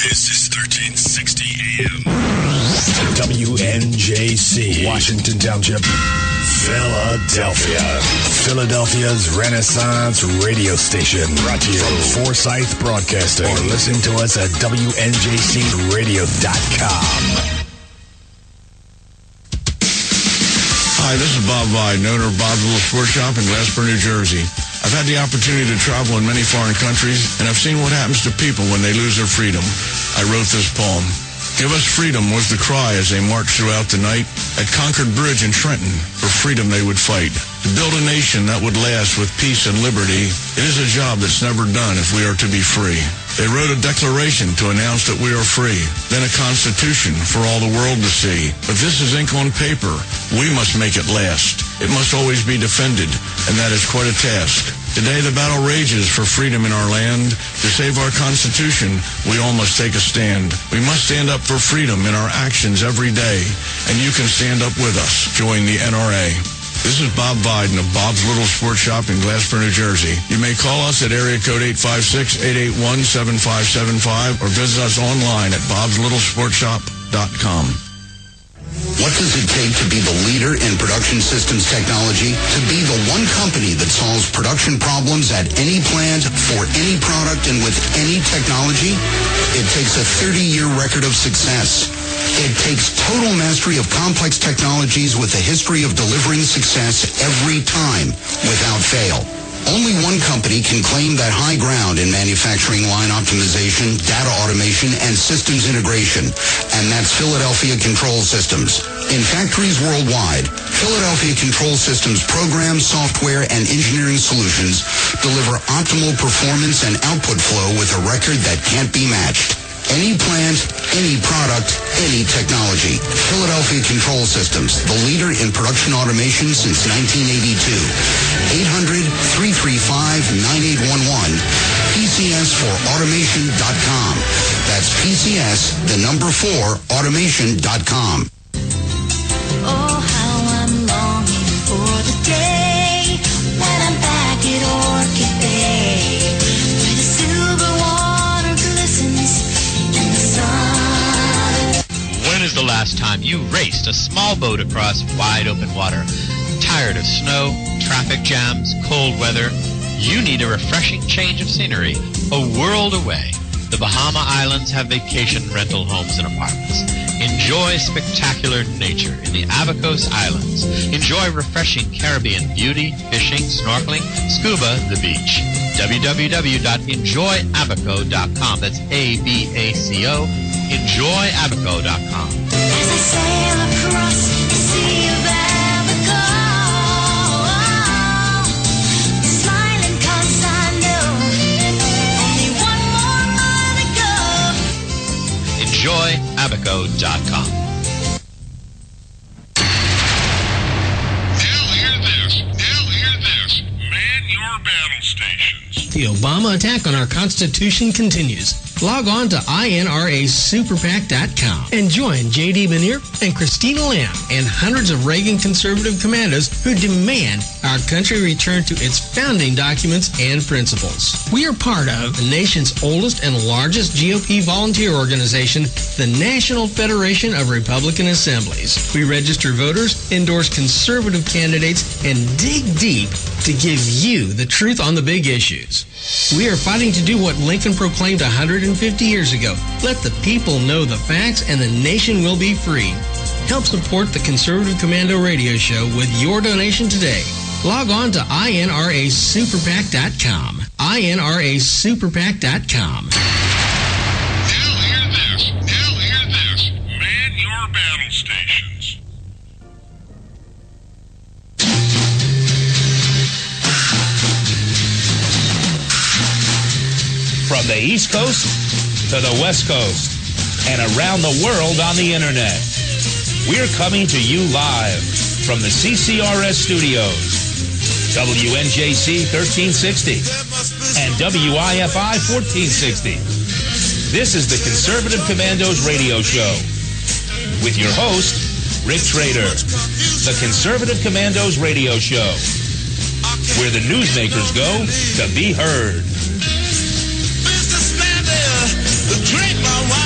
This is 1360 AM. WNJC, Washington Township, Philadelphia. Philadelphia's Renaissance radio station. Brought to you from Forsyth Broadcasting. Or listen to us at WNJCradio.com. Hi, this is Bob Viden, owner of Bob's Little Sports Shop in Glassboro, New Jersey. I've had the opportunity to travel in many foreign countries, and I've seen what happens to people when they lose their freedom. I wrote this poem. Give us freedom was the cry as they marched throughout the night. At Concord Bridge in Trenton, for freedom they would fight. To build a nation that would last with peace and liberty, it is a job that's never done if we are to be free. They wrote a declaration to announce that we are free, then a constitution for all the world to see. But this is ink on paper. We must make it last. It must always be defended, and that is quite a task. Today the battle rages for freedom in our land. To save our Constitution, we all must take a stand. We must stand up for freedom in our actions every day, and you can stand up with us. Join the NRA. This is Bob Viden of Bob's Little Sports Shop in Glassboro, New Jersey. You may call us at area code 856-881-7575 or visit us online at bobslittlesportshop.com. What does it take to be the leader in production systems technology? To be the one company that solves production problems at any plant, for any product, and with any technology? It takes a 30-year record of success. It takes total mastery of complex technologies with a history of delivering success every time, without fail. Only one company can claim that high ground in manufacturing line optimization, data automation, and systems integration, and that's Philadelphia Control Systems. In factories worldwide, Philadelphia Control Systems programs, software, and engineering solutions deliver optimal performance and output flow with a record that can't be matched. Any plant, any product, any technology. Philadelphia Control Systems, the leader in production automation since 1982. 800-335-9811. PCS4automation.com. That's PCS, the number 4, automation.com. Oh, how I'm longing for the day when I'm back at Orchid Bay, where the silver water glistens in the sun. When is the last time you raced a small boat across wide open water? Tired of snow, traffic jams, cold weather? You need a refreshing change of scenery, a world away. The Bahama Islands have vacation rental homes and apartments. Enjoy spectacular nature in the Avacos Islands. Enjoy refreshing Caribbean beauty, fishing, snorkeling, scuba, the beach. www.enjoyabaco.com. That's A-B-A-C-O. Enjoyabaco.com. As I sail across the sea of Abaco, smiling 'cause I know only one more mile to go. Enjoyabaco.com. Now hear this. Man your battle stations. The Obama attack on our Constitution continues. Log on to INRASuperPAC.com and join J.D. Benier and Christina Lamb and hundreds of Reagan conservative commandos who demand our country return to its founding documents and principles. We are part of the nation's oldest and largest GOP volunteer organization, the National Federation of Republican Assemblies. We register voters, endorse conservative candidates, and dig deep to give you the truth on the big issues. We are fighting to do what Lincoln proclaimed 150 years ago. Let the people know the facts and the nation will be free. Help support the Conservative Commando Radio Show with your donation today. Log on to INRASuperPAC.com. INRASuperPAC.com. Now hear this. Man your battle stations. From the East Coast to the West Coast and around the world on the Internet. We're coming to you live from the CCRS studios, WNJC 1360 and WIFI 1460. This is the Conservative Commandos Radio Show with your host, Rick Trader. The Conservative Commandos Radio Show, where the newsmakers go to be heard. Drink my wine.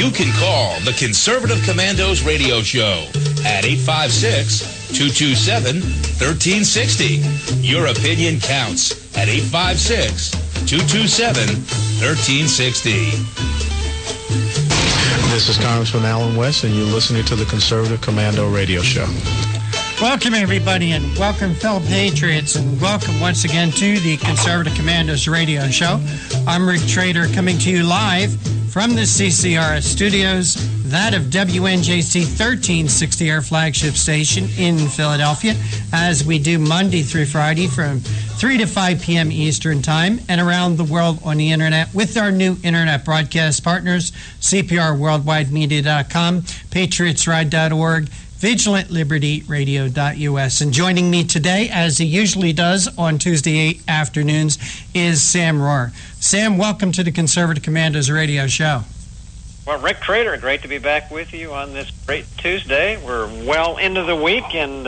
You can call the Conservative Commandos Radio Show at 856-227-1360. Your opinion counts at 856-227-1360. This is Congressman Alan West, and you're listening to the Conservative Commando Radio Show. Welcome, everybody, and welcome, fellow patriots, and welcome once again to the Conservative Commandos Radio Show. I'm Rick Trader, coming to you live from the CCRS studios, that of WNJC 1360, our flagship station in Philadelphia, as we do Monday through Friday from 3 to 5 p.m. Eastern Time, and around the world on the Internet with our new Internet broadcast partners, CPRWorldwideMedia.com, PatriotsRide.org, VigilantLibertyRadio.us. And joining me today, as he usually does on Tuesday afternoons, is Sam Rohr. Sam, welcome to the Conservative Commandos Radio Show. Well, Rick Trader, great to be back with you on this great Tuesday. We're well into the week, and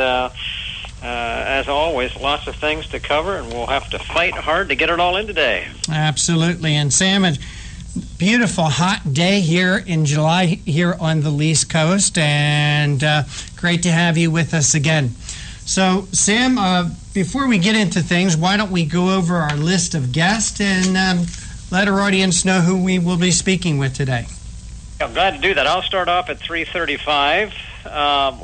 as always, lots of things to cover, and we'll have to fight hard to get it all in today. Absolutely. And Sam, a beautiful hot day here in July here on the East Coast, and great to have you with us again. So, Sam, before we get into things, why don't we go over our list of guests and let our audience know who we will be speaking with today. I'm glad to do that. I'll start off at 3:35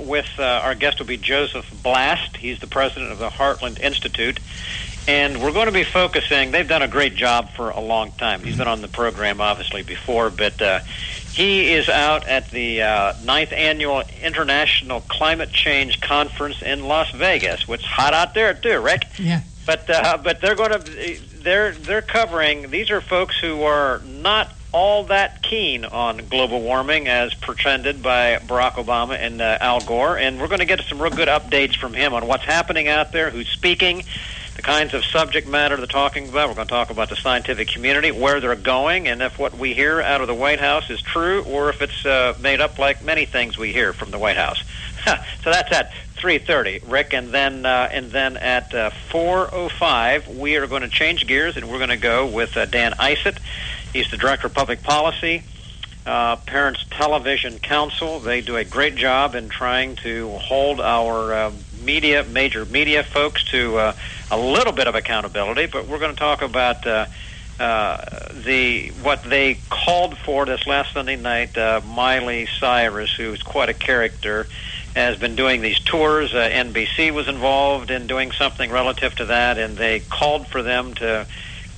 with our guest will be Joseph Blast. He's the president of the Heartland Institute. And we're going to be focusing, they've done a great job for a long time. He's been on the program, obviously, before, but he is out at the 9th Annual International Climate Change Conference in Las Vegas, which is hot out there, too, Rick. Yeah. But they're going to, they're covering, these are folks who are not all that keen on global warming as pretended by Barack Obama and Al Gore, and we're going to get some real good updates from him on what's happening out there, who's speaking, the kinds of subject matter they're talking about. We're going to talk about the scientific community, where they're going, and if what we hear out of the White House is true or if it's made up like many things we hear from the White House. So that's at 3:30, Rick, and then at 4:05 we are going to change gears and we're going to go with Dan Isett. He's the Director of Public Policy, Parents Television Council. They do a great job in trying to hold our major media folks to a little bit of accountability, but we're going to talk about what they called for this last Sunday night. Miley Cyrus, who's quite a character, has been doing these tours. NBC was involved in doing something relative to that, and they called for them to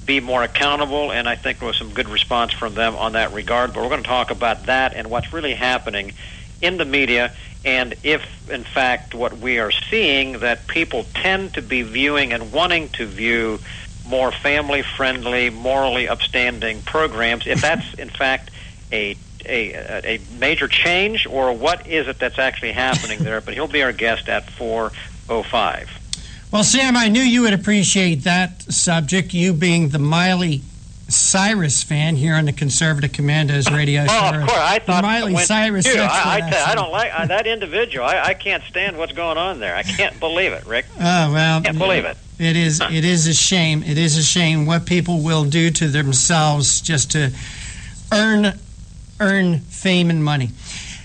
be more accountable, and I think there was some good response from them on that regard. But we're going to talk about that and what's really happening in the media, and if, in fact, what we are seeing, that people tend to be viewing and wanting to view more family-friendly, morally upstanding programs, if that's, in fact, a major change, or what is it that's actually happening there. But he'll be our guest at 4:05. Well, Sam, I knew you would appreciate that subject, you being the Miley Cyrus fan here on the Conservative Commandos Radio Show. Oh, of course. I thought Miley Cyrus. I don't like that individual. I can't stand what's going on there. I can't believe it, Rick. Oh, well. I can't believe it. It is a shame. It is a shame what people will do to themselves just to earn fame and money.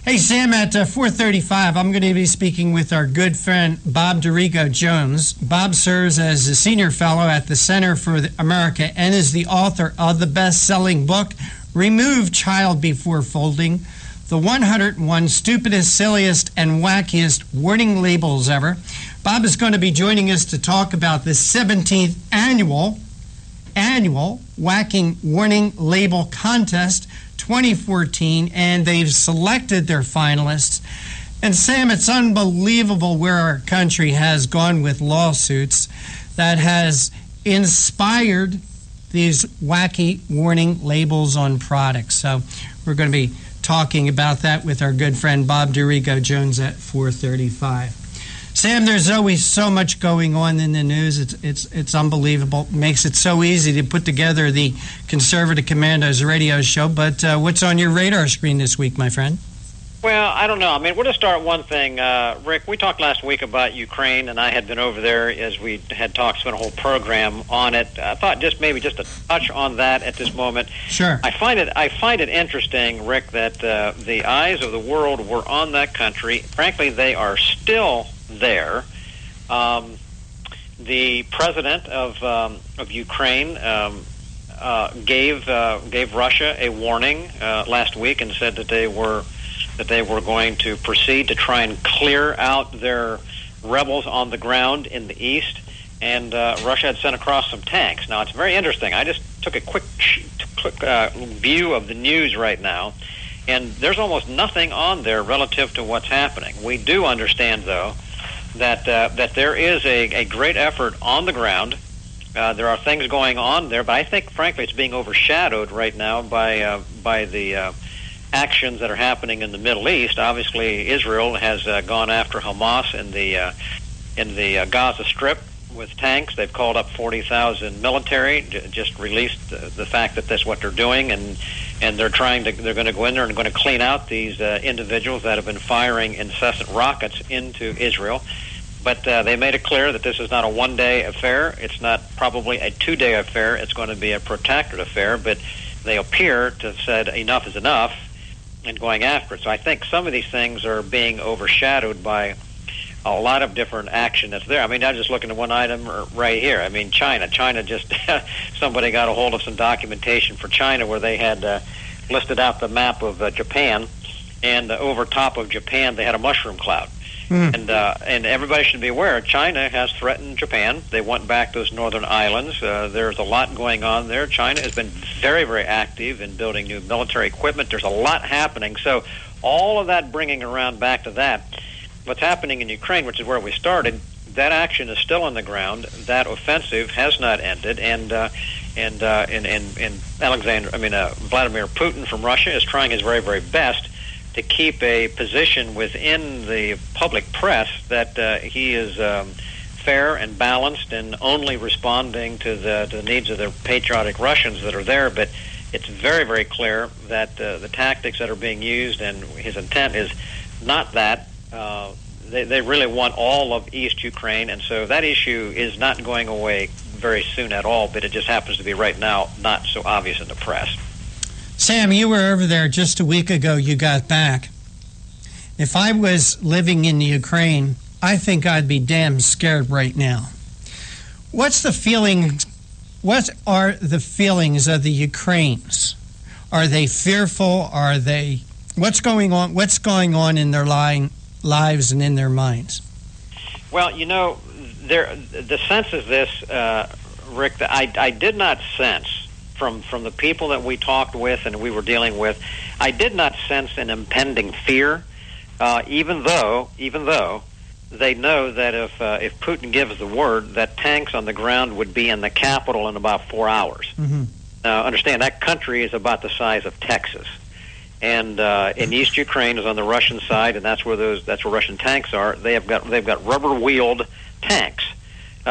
Hey, Sam, at 4:35, I'm going to be speaking with our good friend Bob Dorigo-Jones. Bob serves as a senior fellow at the Center for America and is the author of the best-selling book, Remove Child Before Folding, the 101 Stupidest, Silliest, and Wackiest Warning Labels Ever. Bob is going to be joining us to talk about the 17th annual Whacking Warning Label Contest 2014, and they've selected their finalists. And Sam, it's unbelievable where our country has gone with lawsuits that has inspired these wacky warning labels on products. So we're going to be talking about that with our good friend Bob Dorigo-Jones at 4:35. Sam, there's always so much going on in the news. It's unbelievable. It makes it so easy to put together the Conservative Commandos radio show. But what's on your radar screen this week, my friend? Well, I don't know. I mean, we'll just start one thing. Rick, we talked last week about Ukraine, and I had been over there as we had talked, spent a whole program on it. I thought just a touch on that at this moment. Sure. I find it interesting, Rick, that the eyes of the world were on that country. Frankly, they are still there. The president of Ukraine gave Russia a warning last week and said that they were going to proceed to try and clear out their rebels on the ground in the east, and Russia had sent across some tanks. Now, it's very interesting. I just took a quick view of the news right now, and there's almost nothing on there relative to what's happening. We do understand, though, that there is a great effort on the ground. There are things going on there, but I think, frankly, it's being overshadowed right now by the actions that are happening in the Middle East. Obviously, Israel has gone after Hamas in the Gaza Strip with tanks. They've called up 40,000 military. Just released the fact that that's what they're doing, and they're going to go in there and going to clean out these individuals that have been firing incessant rockets into Israel. But they made it clear that this is not a one-day affair. It's not probably a two-day affair. It's going to be a protracted affair. But they appear to have said enough is enough and going after it. So I think some of these things are being overshadowed by a lot of different action that's there. I mean, I'm just looking at one item right here. I mean, China just somebody got a hold of some documentation for China where they had listed out the map of Japan, and over top of Japan they had a mushroom cloud. And everybody should be aware, China has threatened Japan. They want back those northern islands. There's a lot going on there. China has been very, very active in building new military equipment. There's a lot happening. So all of that bringing around back to that, what's happening in Ukraine, which is where we started, that action is still on the ground. That offensive has not ended. And Vladimir Putin from Russia is trying his very, very best to keep a position within the public press that he is fair and balanced and only responding to the needs of the patriotic Russians that are there. But it's very, very clear that the tactics that are being used and his intent is not that. They really want all of East Ukraine, and so that issue is not going away very soon at all, but it just happens to be right now not so obvious in the press. Sam, you were over there just a week ago. You got back. If I was living in Ukraine, I think I'd be damn scared right now. What are the feelings of the Ukrainians? Are they fearful? What's going on in their lives and in their minds? Well, the sense is this, Rick, that I did not sense from the people that we talked with and we were dealing with, I did not sense an impending fear, even though they know that if Putin gives the word, that tanks on the ground would be in the capital in about 4 hours. Mm-hmm. Now, understand, that country is about the size of Texas. And in East Ukraine is on the Russian side, and that's where Russian tanks are. They've got rubber-wheeled tanks,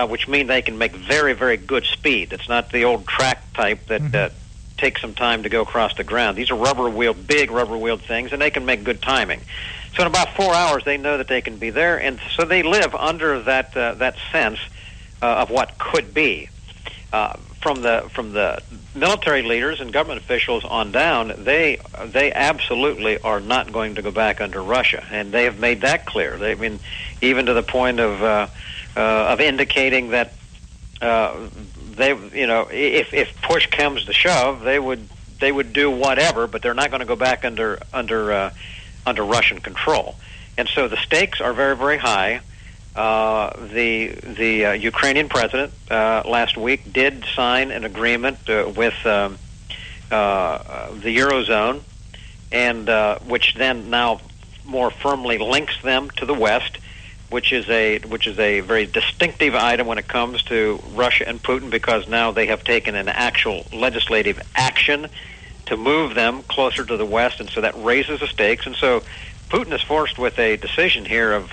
which mean they can make very, very good speed. It's not the old track type that takes some time to go across the ground. These are big rubber-wheeled things, and they can make good timing. So in about 4 hours, they know that they can be there, and so they live under that sense of what could be. From the military leaders and government officials on down, they absolutely are not going to go back under Russia, and they have made that clear. Even to the point of indicating that if push comes to shove, they would do whatever, but they're not going to go back under Russian control. And so the stakes are very, very high. The Ukrainian president last week did sign an agreement with the Eurozone, and which then now more firmly links them to the West, which is a very distinctive item when it comes to Russia and Putin, because now they have taken an actual legislative action to move them closer to the West, and so that raises the stakes. And so Putin is forced with a decision here of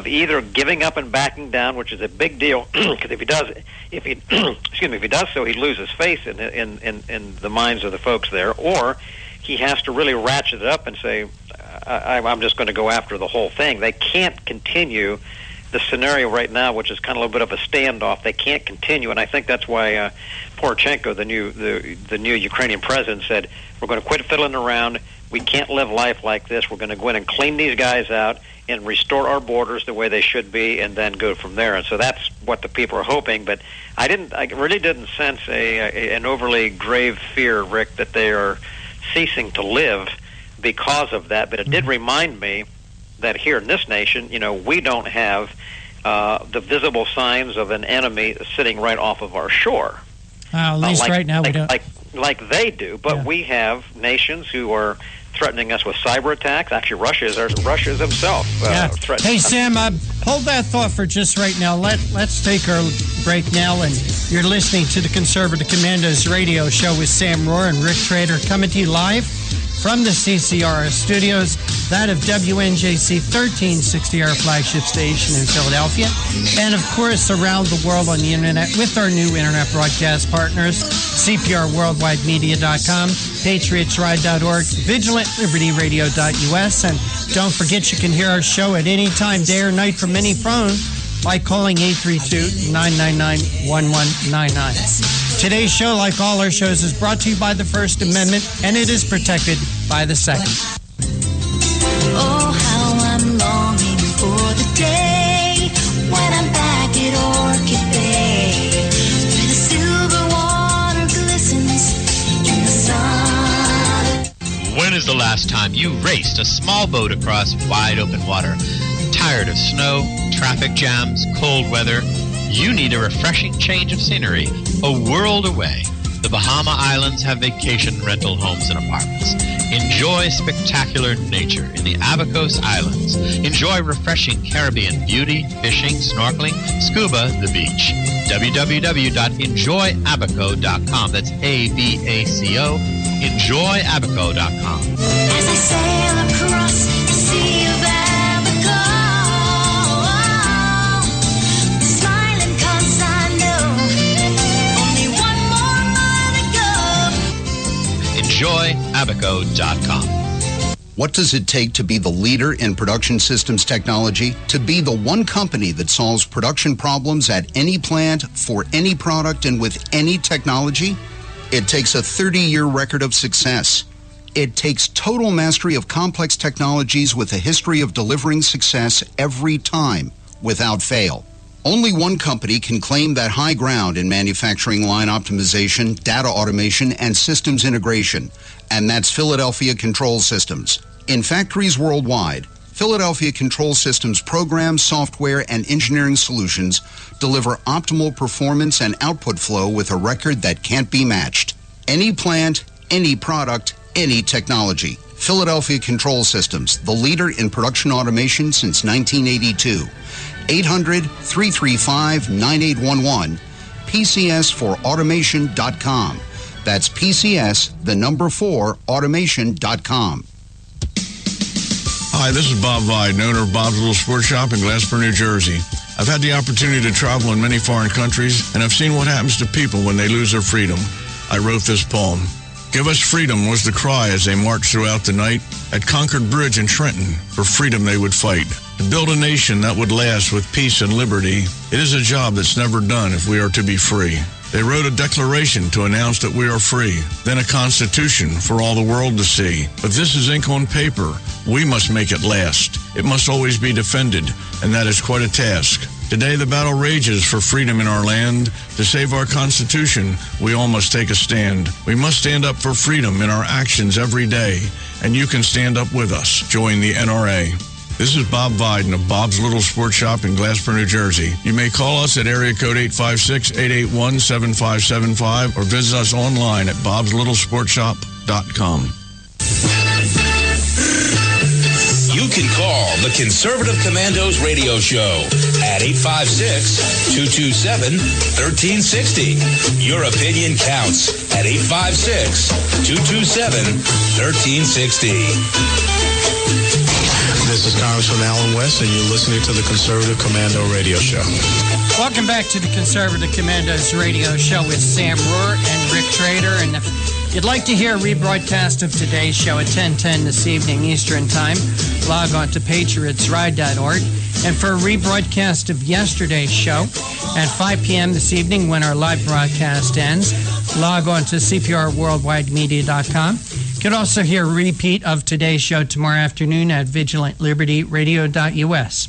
either giving up and backing down, which is a big deal, because if he does so, he loses face in the minds of the folks there, or he has to really ratchet it up and say, I'm just going to go after the whole thing. They can't continue the scenario right now, which is kind of a little bit of a standoff. They can't continue, and I think that's why Poroshenko, the new Ukrainian president, said, we're going to quit fiddling around. We can't live life like this. We're going to go in and clean these guys out and restore our borders the way they should be, and then go from there. And so that's what the people are hoping. But I really didn't sense an overly grave fear, Rick, that they are ceasing to live because of that. But it did remind me that here in this nation, we don't have the visible signs of an enemy sitting right off of our shore. At least right now we don't. Like they do, but we have nations who are threatening us with cyber attacks. Actually, Russia is himself threatening. Hey, Sam, hold that thought for just right now. Let's take our break now, and you're listening to the Conservative Commandos radio show with Sam Rohr and Rick Trader, coming to you live from the CCRS studios, that of WNJC 1360, our flagship station in Philadelphia, and of course around the world on the internet with our new internet broadcast partners, CPRWorldwideMedia.com, PatriotsRide.org, VigilantLibertyRadio.us, and don't forget you can hear our show at any time, day or night, from any phone by calling 832-999-1199. Today's show, like all our shows, is brought to you by the First Amendment, and it is protected by the Second. Oh, how I'm longing for the day when I'm back at Orchid Bay, where the silver water glistens in the sun. When is the last time you raced a small boat across wide open water? Tired of snow, traffic jams, cold weather? You need a refreshing change of scenery, a world away. The Bahama Islands have vacation rental homes and apartments. Enjoy spectacular nature in the Abacos Islands. Enjoy refreshing Caribbean beauty, fishing, snorkeling, scuba, the beach. www.enjoyabaco.com. That's ABACO. Enjoyabaco.com. As I sail across the sea of Abaco, smiling 'cause I know only one more mile to go. Enjoyabaco.com. What does it take to be the leader in production systems technology? To be the one company that solves production problems at any plant, for any product, and with any technology? It takes a 30-year record of success. It takes total mastery of complex technologies with a history of delivering success every time, without fail. Only one company can claim that high ground in manufacturing line optimization, data automation, and systems integration, and that's Philadelphia Control Systems. In factories worldwide, Philadelphia Control Systems programs, software, and engineering solutions deliver optimal performance and output flow with a record that can't be matched. Any plant, any product, any technology. Philadelphia Control Systems, the leader in production automation since 1982. 800-335-9811, PCS4automation.com. That's PCS, the number 4, automation.com. Hi, this is Bob Vide, owner of Bob's Little Sports Shop in Glasper, New Jersey. I've had the opportunity to travel in many foreign countries, and I've seen what happens to people when they lose their freedom. I wrote this poem. Give us freedom was the cry as they marched throughout the night. At Concord Bridge in Trenton, for freedom they would fight. To build a nation that would last with peace and liberty, it is a job that's never done if we are to be free. They wrote a declaration to announce that we are free, then a constitution for all the world to see. But this is ink on paper. We must make it last. It must always be defended, and that is quite a task. Today the battle rages for freedom in our land. To save our Constitution, we all must take a stand. We must stand up for freedom in our actions every day, and you can stand up with us. Join the NRA. This is Bob Viden of Bob's Little Sports Shop in Glasper, New Jersey. You may call us at area code 856-881-7575 or visit us online at bobslittle.sportshop.com. You can call the Conservative Commandos radio show at 856-227-1360. Your opinion counts at 856-227-1360. This is Congressman Alan West, and you're listening to the Conservative Commando Radio Show. Welcome back to the Conservative Commandos radio show with Sam Rohr and Rick Trader. And you'd like to hear a rebroadcast of today's show at 10:10 this evening Eastern Time, log on to patriotsride.org. And for a rebroadcast of yesterday's show at 5 p.m. this evening when our live broadcast ends, log on to cprworldwidemedia.com. You can also hear a repeat of today's show tomorrow afternoon at vigilantlibertyradio.us.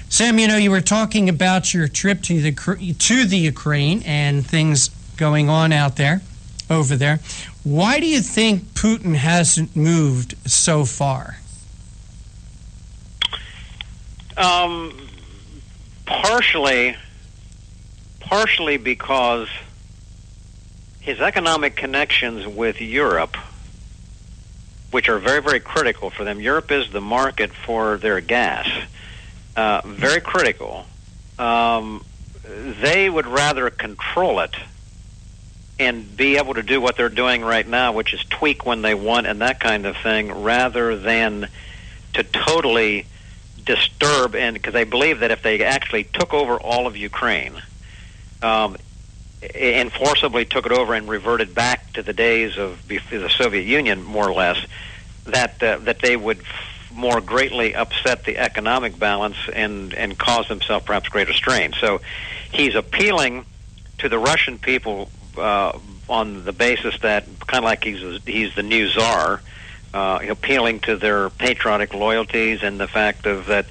Sam, you were talking about your trip to the Ukraine and things going on over there. Why do you think Putin hasn't moved so far? Partially because his economic connections with Europe, which are very, very critical for them. Europe is the market for their gas. Very critical. They would rather control it and be able to do what they're doing right now, which is tweak when they want and that kind of thing, rather than to totally disturb. And because they believe that if they actually took over all of Ukraine, and forcibly took it over and reverted back to the days of the Soviet Union, more or less, that they would more greatly upset the economic balance and cause themselves perhaps greater strain. So he's appealing to the Russian people on the basis that kind of like he's the new czar, appealing to their patriotic loyalties and the fact of that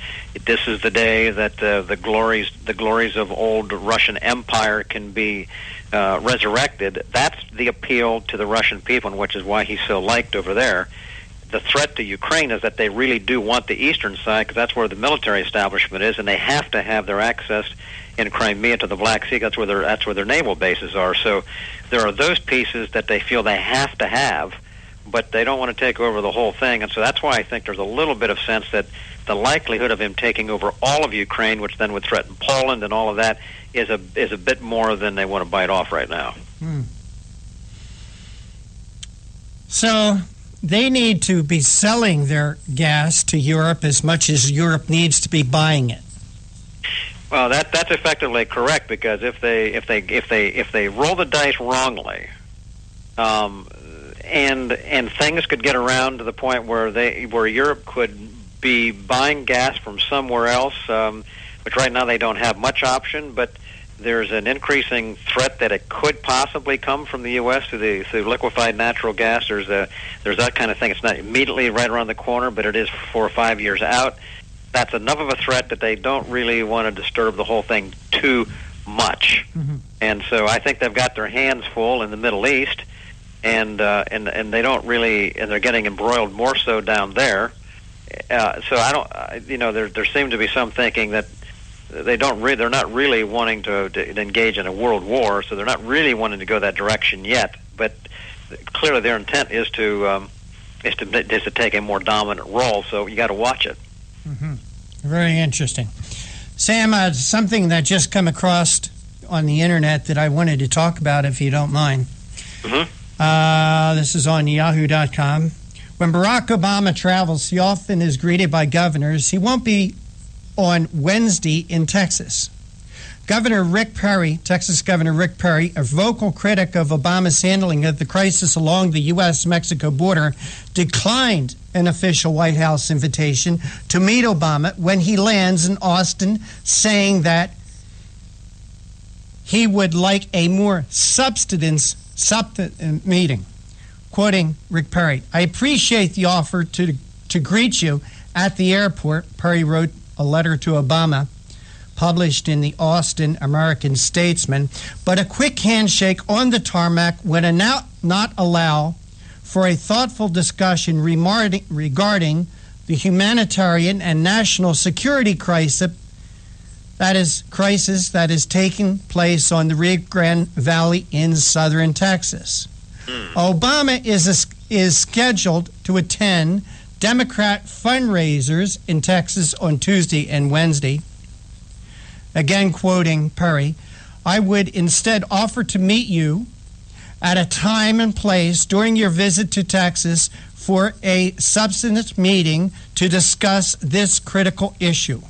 this is the day that the glories of old Russian Empire can be resurrected. That's the appeal to the Russian people, and which is why he's so liked over there. The threat to Ukraine is that they really do want the eastern side, because that's where the military establishment is, and they have to have their access in Crimea to the Black Sea. That's where their naval bases are. So there are those pieces that they feel they have to have, but they don't want to take over the whole thing. And so that's why I think there's a little bit of sense that the likelihood of him taking over all of Ukraine, which then would threaten Poland and all of that, is a bit more than they want to bite off right now. So they need to be selling their gas to Europe as much as Europe needs to be buying it. Well, that's effectively correct, because if they roll the dice wrongly, and things could get around to the point where Europe could be buying gas from somewhere else, which right now they don't have much option, but there's an increasing threat that it could possibly come from the U.S. through liquefied natural gas. There's that kind of thing. It's not immediately right around the corner, but it is 4 or 5 years out. That's enough of a threat that they don't really want to disturb the whole thing too much. Mm-hmm. And so I think they've got their hands full in the Middle East, and they don't really, and they're getting embroiled more so down there. So I don't, there seemed to be some thinking that they're not really wanting to engage in a world war, so they're not really wanting to go that direction yet. But clearly, their intent is to take a more dominant role. So you got to watch it. Mm-hmm. Very interesting, Sam. Something that just come across on the internet that I wanted to talk about, if you don't mind. Mm-hmm. This is on Yahoo.com. When Barack Obama travels, he often is greeted by governors. He won't be on Wednesday in Texas. Texas Governor Rick Perry, a vocal critic of Obama's handling of the crisis along the U.S.-Mexico border, declined an official White House invitation to meet Obama when he lands in Austin, saying that he would like a more substantive meeting. Quoting Rick Perry, "I appreciate the offer to greet you at the airport," Perry wrote a letter to Obama, published in the Austin American-Statesman, "but a quick handshake on the tarmac would not allow for a thoughtful discussion regarding the humanitarian and national security crisis that is taking place on the Rio Grande Valley in southern Texas." Obama is scheduled to attend Democrat fundraisers in Texas on Tuesday and Wednesday. Again, quoting Perry, "I would instead offer to meet you at a time and place during your visit to Texas for a substantive meeting to discuss this critical issue.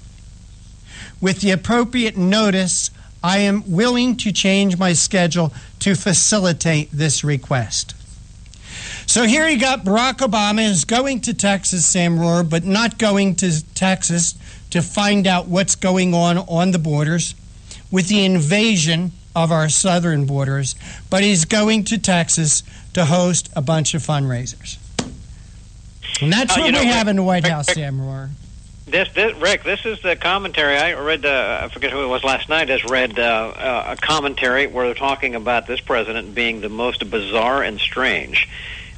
With the appropriate notice, I am willing to change my schedule to facilitate this request." So here you got Barack Obama is going to Texas, Sam Rohr, but not going to Texas to find out what's going on the borders with the invasion of our southern borders, but he's going to Texas to host a bunch of fundraisers. And that's what we have in the White House, Sam Rohr. Rick, this is the commentary. I read, I forget who it was last night, I just read a commentary where they're talking about this president being the most bizarre and strange,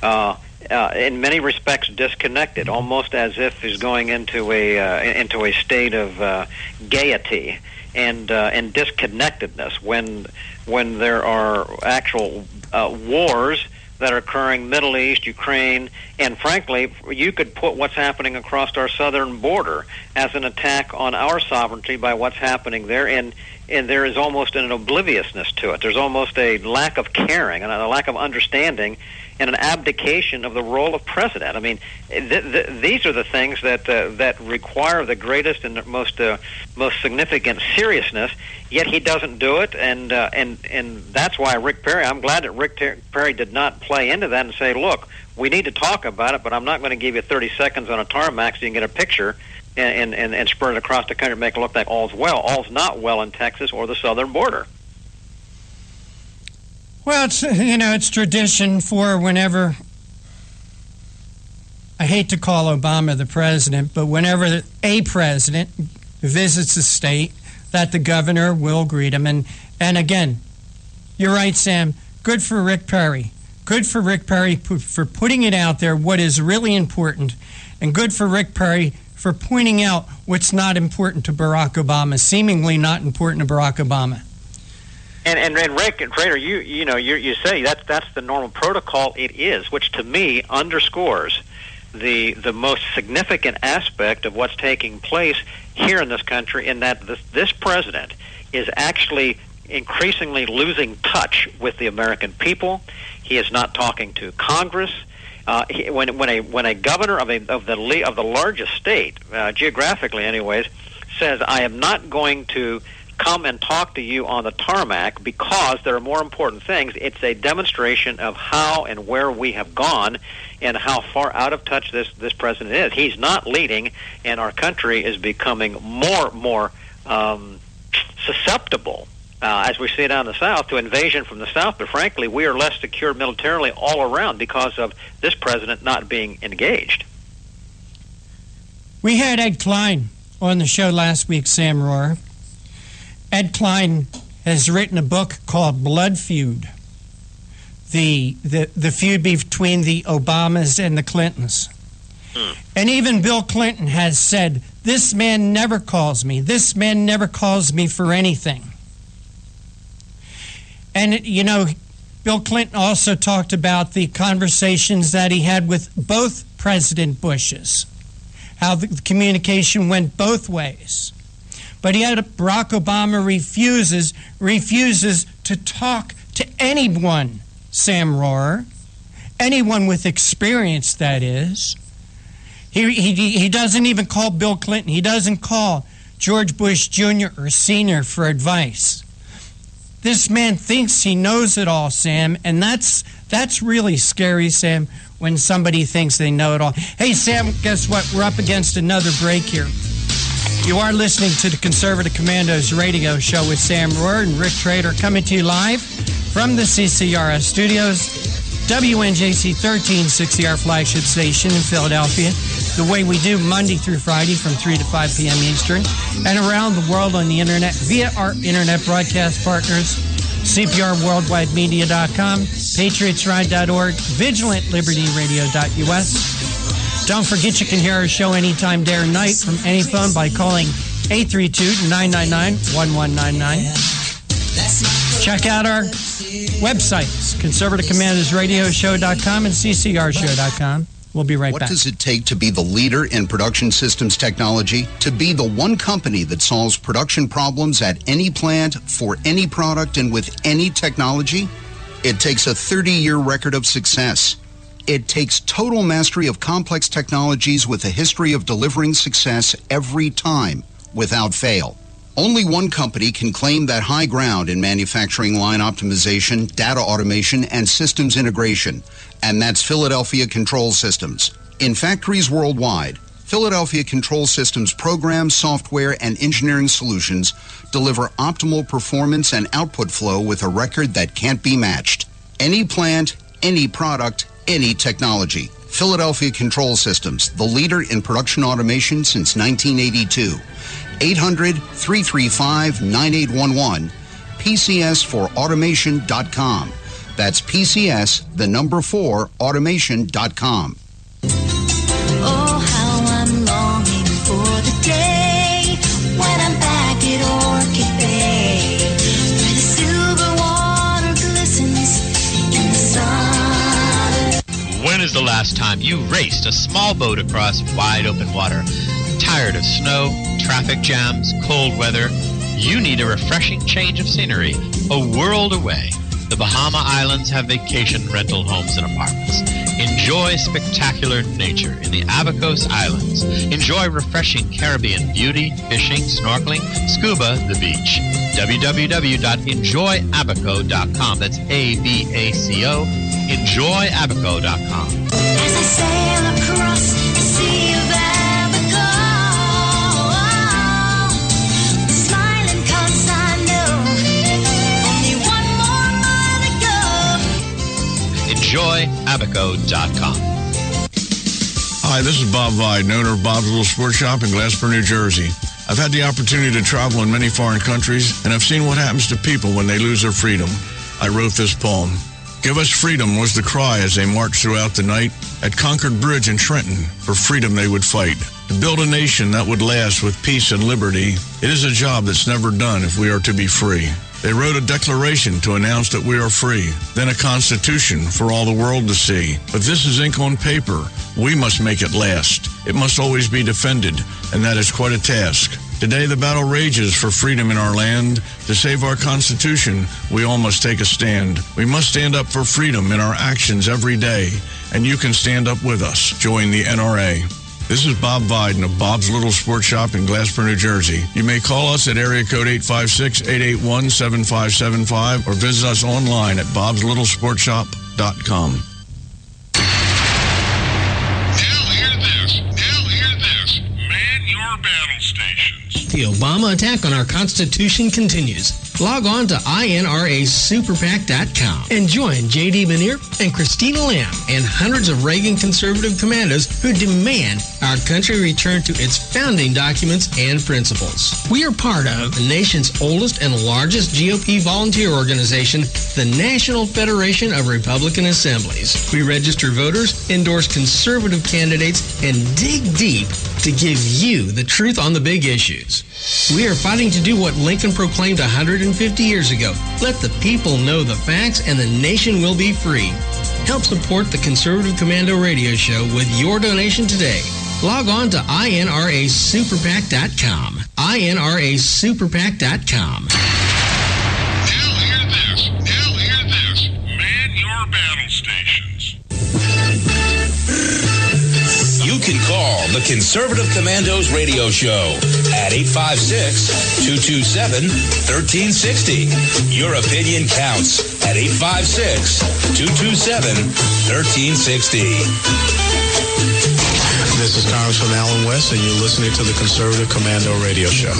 in many respects disconnected, almost as if he's going into a state of gaiety and disconnectedness when there are actual wars that are occurring, Middle East, Ukraine, and frankly, you could put what's happening across our southern border as an attack on our sovereignty by what's happening there, and there is almost an obliviousness to it. There's almost a lack of caring and a lack of understanding and an abdication of the role of president. I mean, these are the things that require the greatest and most significant seriousness. Yet he doesn't do it, and that's why Rick Perry. I'm glad that Rick Perry did not play into that and say, "Look, we need to talk about it, but I'm not going to give you 30 seconds on a tarmac so you can get a picture and spread it across the country and make it look like all's well." All's not well in Texas or the southern border. Well, it's tradition for whenever, I hate to call Obama the president, but whenever a president visits a state, that the governor will greet him. And again, you're right, Sam, good for Rick Perry. Good for Rick Perry for putting it out there, what is really important, and good for Rick Perry for pointing out what's not important to Barack Obama, seemingly not important to Barack Obama. And Rick and Trader, you say that's the normal protocol. It is, which to me underscores the most significant aspect of what's taking place here in this country, in that this president is actually increasingly losing touch with the American people. He is not talking to Congress. When a governor of the largest state, geographically anyways, says, "I am not going to come and talk to you on the tarmac because there are more important things," it's a demonstration of how and where we have gone and how far out of touch this president is. He's not leading, and our country is becoming more susceptible, as we see it down in the South, to invasion from the South. But frankly, we are less secure militarily all around because of this president not being engaged. We had Ed Klein on the show last week, Sam Rohr. Ed Klein has written a book called Blood Feud, the feud between the Obamas and the Clintons. And even Bill Clinton has said, "This man never calls me. This man never calls me for anything." And, Bill Clinton also talked about the conversations that he had with both President Bushes, how the communication went both ways. But yet Barack Obama refuses to talk to anyone, Sam Rohr, anyone with experience, that is. He doesn't even call Bill Clinton. He doesn't call George Bush Jr. or Sr. for advice. This man thinks he knows it all, Sam, and that's really scary, Sam, when somebody thinks they know it all. Hey, Sam, guess what? We're up against another break here. You are listening to the Conservative Commandos radio show with Sam Rohr and Rick Trader, coming to you live from the CCRS studios, WNJC 1360, our flagship station in Philadelphia, the way we do Monday through Friday from 3 to 5 p.m. Eastern, and around the world on the internet via our internet broadcast partners, CPRWorldwideMedia.com, PatriotsRide.org, VigilantLibertyRadio.us. Don't forget you can hear our show anytime, day or night, from any phone by calling 832-999-1199. Check out our websites, ConservativeCommandersRadioShow.com and CCRShow.com. We'll be right back. What does it take to be the leader in production systems technology? To be the one company that solves production problems at any plant, for any product, and with any technology? It takes a 30-year record of success. It takes total mastery of complex technologies with a history of delivering success every time, without fail. Only one company can claim that high ground in manufacturing line optimization, data automation, and systems integration, and that's Philadelphia Control Systems. In factories worldwide, Philadelphia Control Systems programs, software, and engineering solutions deliver optimal performance and output flow with a record that can't be matched. Any plant, any product, any technology. Philadelphia Control Systems, the leader in production automation since 1982. 800-335-9811, PCS4automation.com. That's PCS, the number 4, automation.com. Oh, how I'm longing for the day when I'm back at Orchid Bay, where the silver water glistens in the sun. When is the last time you raced a small boat across wide open water? Tired of snow, traffic jams, cold weather? You need a refreshing change of scenery, a world away. The Bahama Islands have vacation rental homes and apartments. Enjoy spectacular nature in the Abacos Islands. Enjoy refreshing Caribbean beauty, fishing, snorkeling, scuba, the beach. www.enjoyabaco.com. That's ABACO. Enjoyabaco.com. As I sail across the sea of Abaco, smiling 'cause I know only one more mile to go. Enjoyabaco.com. Hi, this is Bob Viden, owner of Bob's Little Sports Shop in Glasper, New Jersey. I've had the opportunity to travel in many foreign countries, and I've seen what happens to people when they lose their freedom. I wrote this poem. Give us freedom was the cry as they marched throughout the night. At Concord Bridge in Trenton, for freedom they would fight. To build a nation that would last with peace and liberty, it is a job that's never done if we are to be free. They wrote a declaration to announce that we are free, then a constitution for all the world to see. But this is ink on paper. We must make it last. It must always be defended, and that is quite a task. Today the battle rages for freedom in our land. To save our Constitution, we all must take a stand. We must stand up for freedom in our actions every day, and you can stand up with us. Join the NRA. This is Bob Viden of Bob's Little Sports Shop in Glasper, New Jersey. You may call us at area code 856-881-7575 or visit us online at bobslittle.sportshop.com. The Obama attack on our Constitution continues. Log on to INRASuperPAC.com and join J.D. Manier and Christina Lamb and hundreds of Reagan conservative commandos who demand our country return to its founding documents and principles. We are part of the nation's oldest and largest GOP volunteer organization, the National Federation of Republican Assemblies. We register voters, endorse conservative candidates, and dig deep to give you the truth on the big issues. We are fighting to do what Lincoln proclaimed 150 years ago. Let the people know the facts and the nation will be free. Help support the Conservative Commando Radio Show with your donation today. Log on to INRASuperPAC.com. INRASuperPAC.com. Now hear this. Man your battle stations. You can call the Conservative Commandos Radio Show at 856-227-1360. Your opinion counts at 856-227-1360. This is Congressman Alan West, and you're listening to the Conservative Commando Radio Show.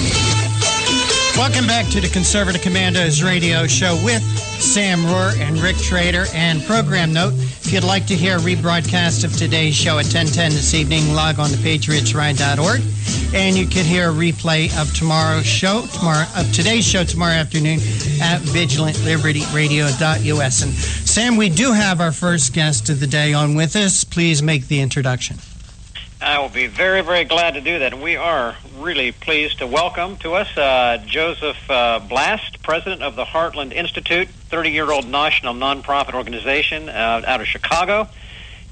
Welcome back to the Conservative Commandos Radio Show with Sam Rohr and Rick Trader. And program note, if you'd like to hear a rebroadcast of today's show at 10:10 this evening, log on to patriotsride.org. And you can hear a replay of today's show tomorrow afternoon at vigilantlibertyradio.us. And Sam, we do have our first guest of the day on with us. Please make the introduction. I will be very, very glad to do that. And we are really pleased to welcome to us Joseph Blast, president of the Heartland Institute, 30-year-old national nonprofit organization out of Chicago.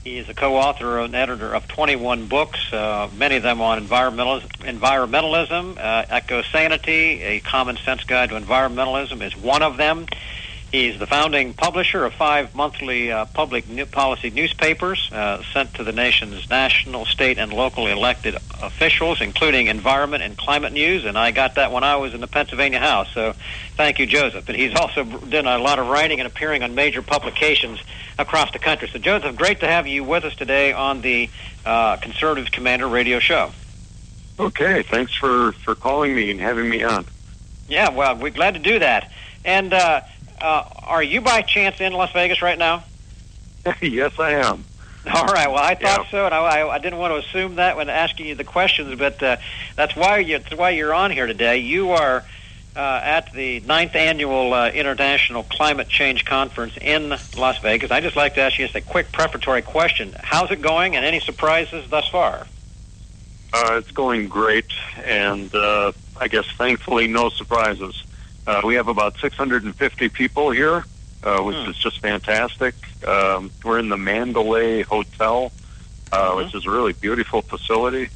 He is a co-author and editor of 21 books, many of them on environmentalism, eco-sanity, A Common Sense Guide to Environmentalism is one of them. He's the founding publisher of 5 monthly public policy newspapers sent to the nation's national, state, and locally elected officials, including Environment and Climate News, and I got that when I was in the Pennsylvania House, so thank you, Joseph. And he's also done a lot of writing and appearing on major publications across the country. So, Joseph, great to have you with us today on the Conservative Commander radio show. Okay, thanks for calling me and having me on. Yeah, well, we're glad to do that. And are you by chance in Las Vegas right now? Yes, I am. All right. Well, I thought so, and I didn't want to assume that when asking you the questions, but that's why you're on here today. You are at the 9th Annual International Climate Change Conference in Las Vegas. I'd just like to ask you just a quick prefatory question. How's it going, and any surprises thus far? It's going great, and I guess thankfully no surprises. We have about 650 people here, which is just fantastic. We're in the Mandalay Hotel, which is a really beautiful facility.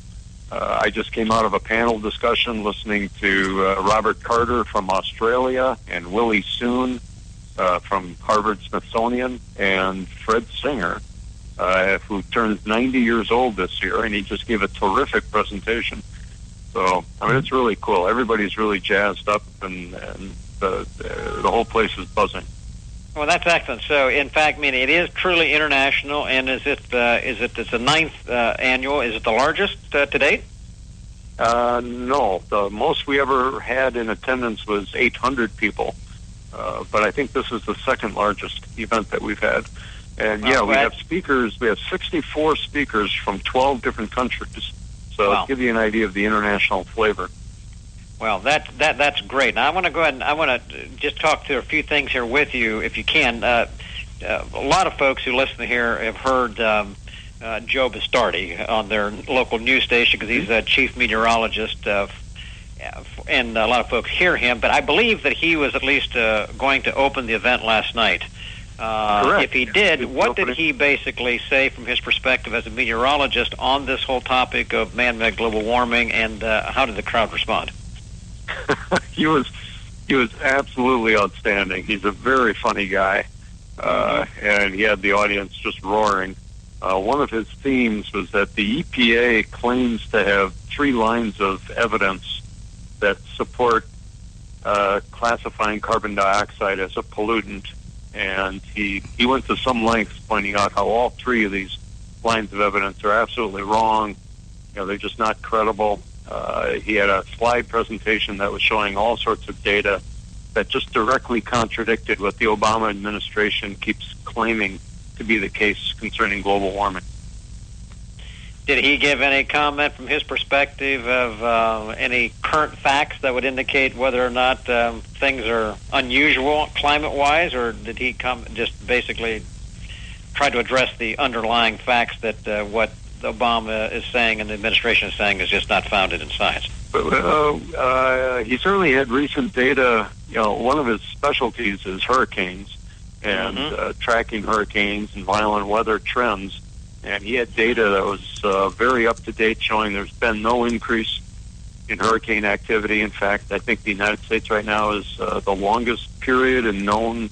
I just came out of a panel discussion listening to Robert Carter from Australia and Willie Soon from Harvard-Smithsonian and Fred Singer, who turns 90 years old this year, and he just gave a terrific presentation. So, I mean, it's really cool. Everybody's really jazzed up, and the whole place is buzzing. Well, that's excellent. So, in fact, I mean, it is truly international, and it's the 9th annual? Is it the largest to date? No. The most we ever had in attendance was 800 people, but I think this is the second largest event that we've had. And, we have speakers. We have 64 speakers from 12 different countries. So to give you an idea of the international flavor. Well, that's great. Now I want to go ahead and I want to just talk to a few things here with you, if you can. A lot of folks who listen here have heard Joe Bastardi on their local news station because he's a chief meteorologist, and a lot of folks hear him. But I believe that he was at least going to open the event last night. Correct. If he did, what did he basically say from his perspective as a meteorologist on this whole topic of man-made global warming, and how did the crowd respond? He was absolutely outstanding. He's a very funny guy, and he had the audience just roaring. One of his themes was that the EPA claims to have 3 lines of evidence that support classifying carbon dioxide as a pollutant. And he went to some lengths pointing out how all 3 of these lines of evidence are absolutely wrong. They're just not credible. He had a slide presentation that was showing all sorts of data that just directly contradicted what the Obama administration keeps claiming to be the case concerning global warming. Did he give any comment from his perspective of any current facts that would indicate whether or not things are unusual climate-wise, or did he just basically try to address the underlying facts that what Obama is saying and the administration is saying is just not founded in science? He certainly had recent data. One of his specialties is hurricanes and tracking hurricanes and violent weather trends. And he had data that was very up-to-date, showing there's been no increase in hurricane activity. In fact, I think the United States right now is the longest period in known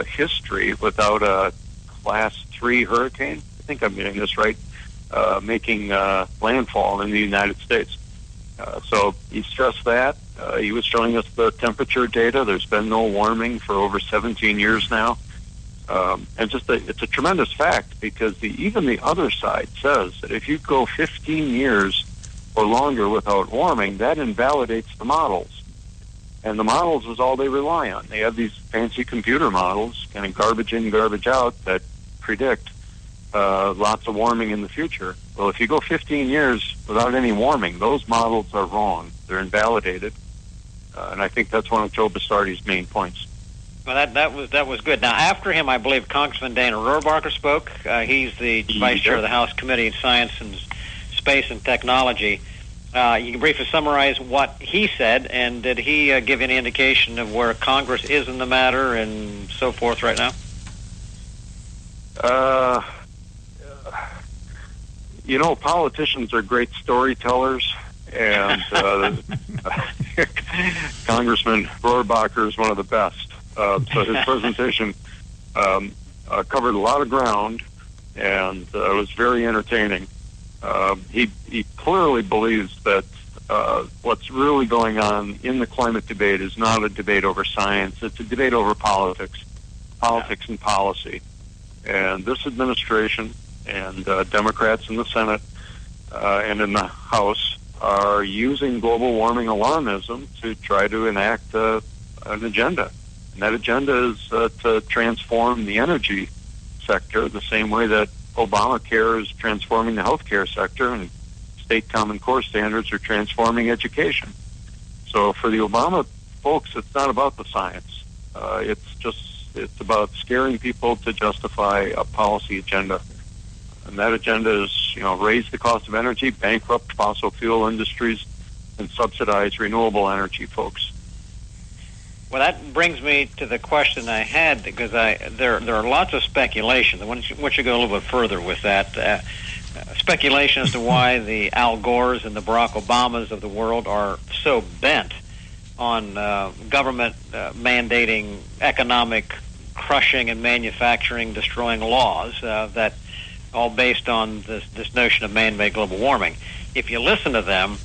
history without a Class 3 hurricane. I think I'm getting this right, making landfall in the United States. So he stressed that. He was showing us the temperature data. There's been no warming for over 17 years now. And it's a tremendous fact, because even the other side says that if you go 15 years or longer without warming, that invalidates the models. And the models is all they rely on. They have these fancy computer models, kind of garbage in, garbage out, that predict lots of warming in the future. Well, if you go 15 years without any warming, those models are wrong. They're invalidated. And I think that's one of Joe Bastardi's main points. Well, that was good. Now, after him, I believe Congressman Dana Rohrabacher spoke. He's the vice chair of the House Committee on Science and Space and Technology. You can briefly summarize what he said, and did he give any indication of where Congress is in the matter and so forth right now? Politicians are great storytellers, and Congressman Rohrabacher is one of the best. So his presentation covered a lot of ground, and it was very entertaining. He clearly believes that what's really going on in the climate debate is not a debate over science. It's a debate over politics and policy. And this administration and Democrats in the Senate and in the House are using global warming alarmism to try to enact an agenda. And that agenda is to transform the energy sector the same way that Obamacare is transforming the healthcare sector and state Common Core standards are transforming education. So for the Obama folks, it's not about the science. It's about scaring people to justify a policy agenda. And that agenda is, raise the cost of energy, bankrupt fossil fuel industries, and subsidize renewable energy, folks. Well, that brings me to the question I had, because there are lots of speculation. I want you to go a little bit further with that. Speculation as to why the Al Gores and the Barack Obamas of the world are so bent on government mandating economic crushing and manufacturing destroying laws that all based on this notion of man-made global warming. If you listen to them,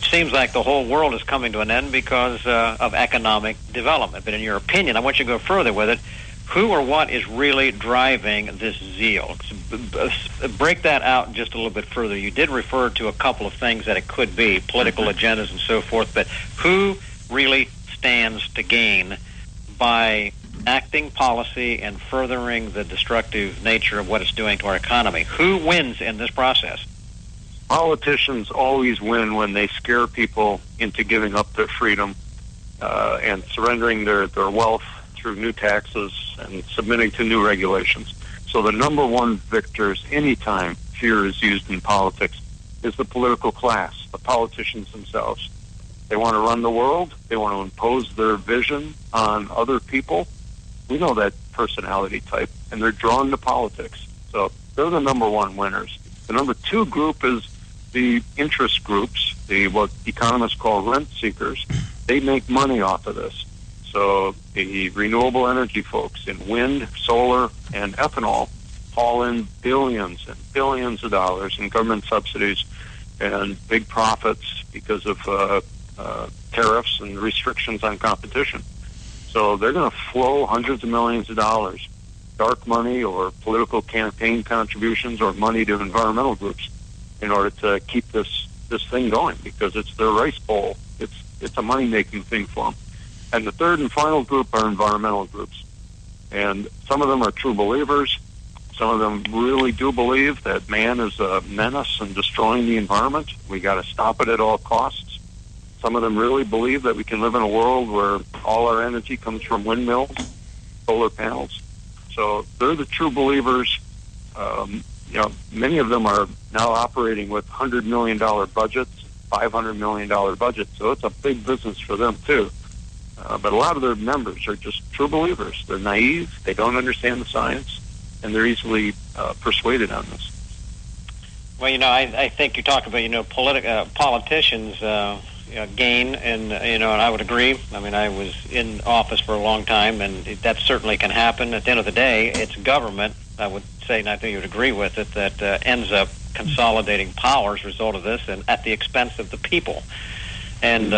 seems like the whole world is coming to an end because of economic development. But in your opinion, I want you to go further with it. Who or what is really driving this zeal? Break that out just a little bit further. You did refer to a couple of things that it could be, political agendas and so forth, but who really stands to gain by acting policy and furthering the destructive nature of what it's doing to our economy? Who wins in this process? Politicians always win when they scare people into giving up their freedom and surrendering their wealth through new taxes and submitting to new regulations. So the number one victors anytime fear is used in politics is the political class, the politicians themselves. They want to run the world. They want to impose their vision on other people. We know that personality type, and they're drawn to politics. So they're the number one winners. The number two group is the interest groups, what economists call rent seekers. They make money off of this. So the renewable energy folks in wind, solar, and ethanol haul in billions and billions of dollars in government subsidies and big profits because of tariffs and restrictions on competition. So they're going to flow hundreds of millions of dollars, dark money or political campaign contributions or money to environmental groups in order to keep this thing going because it's their rice bowl. It's a money-making thing for them. And the third and final group are environmental groups. And some of them are true believers. Some of them really do believe that man is a menace and destroying the environment. We got to stop it at all costs. Some of them really believe that we can live in a world where all our energy comes from windmills, solar panels. So they're the true believers. Many of them are now operating with $100 million budgets, $500 million budgets. So it's a big business for them, too. But a lot of their members are just true believers. They're naive. They don't understand the science, and they're easily persuaded on this. Well, I think you talked about, politicians gain, and, and I would agree. I mean, I was in office for a long time, and that certainly can happen. At the end of the day, it's government, I would say, and I think you would agree with it, that ends up consolidating power as a result of this and at the expense of the people. And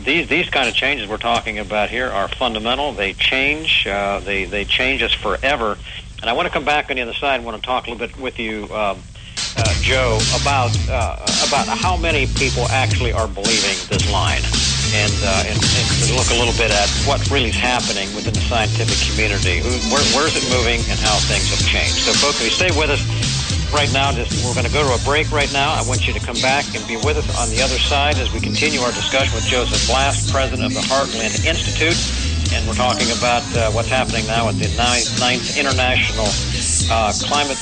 these kind of changes we're talking about here are fundamental. They change. They change us forever. And I want to come back on the other side. I want to talk a little bit with you, Joe, about how many people actually are believing this line, and look a little bit at what really is happening within the scientific community. Where's it moving, and how things have changed. So, folks, if you stay with us. Right now, we're going to go to a break right now. I want you to come back and be with us on the other side as we continue our discussion with Joseph Blast, president of the Heartland Institute. And we're talking about what's happening now at the 9th International Climate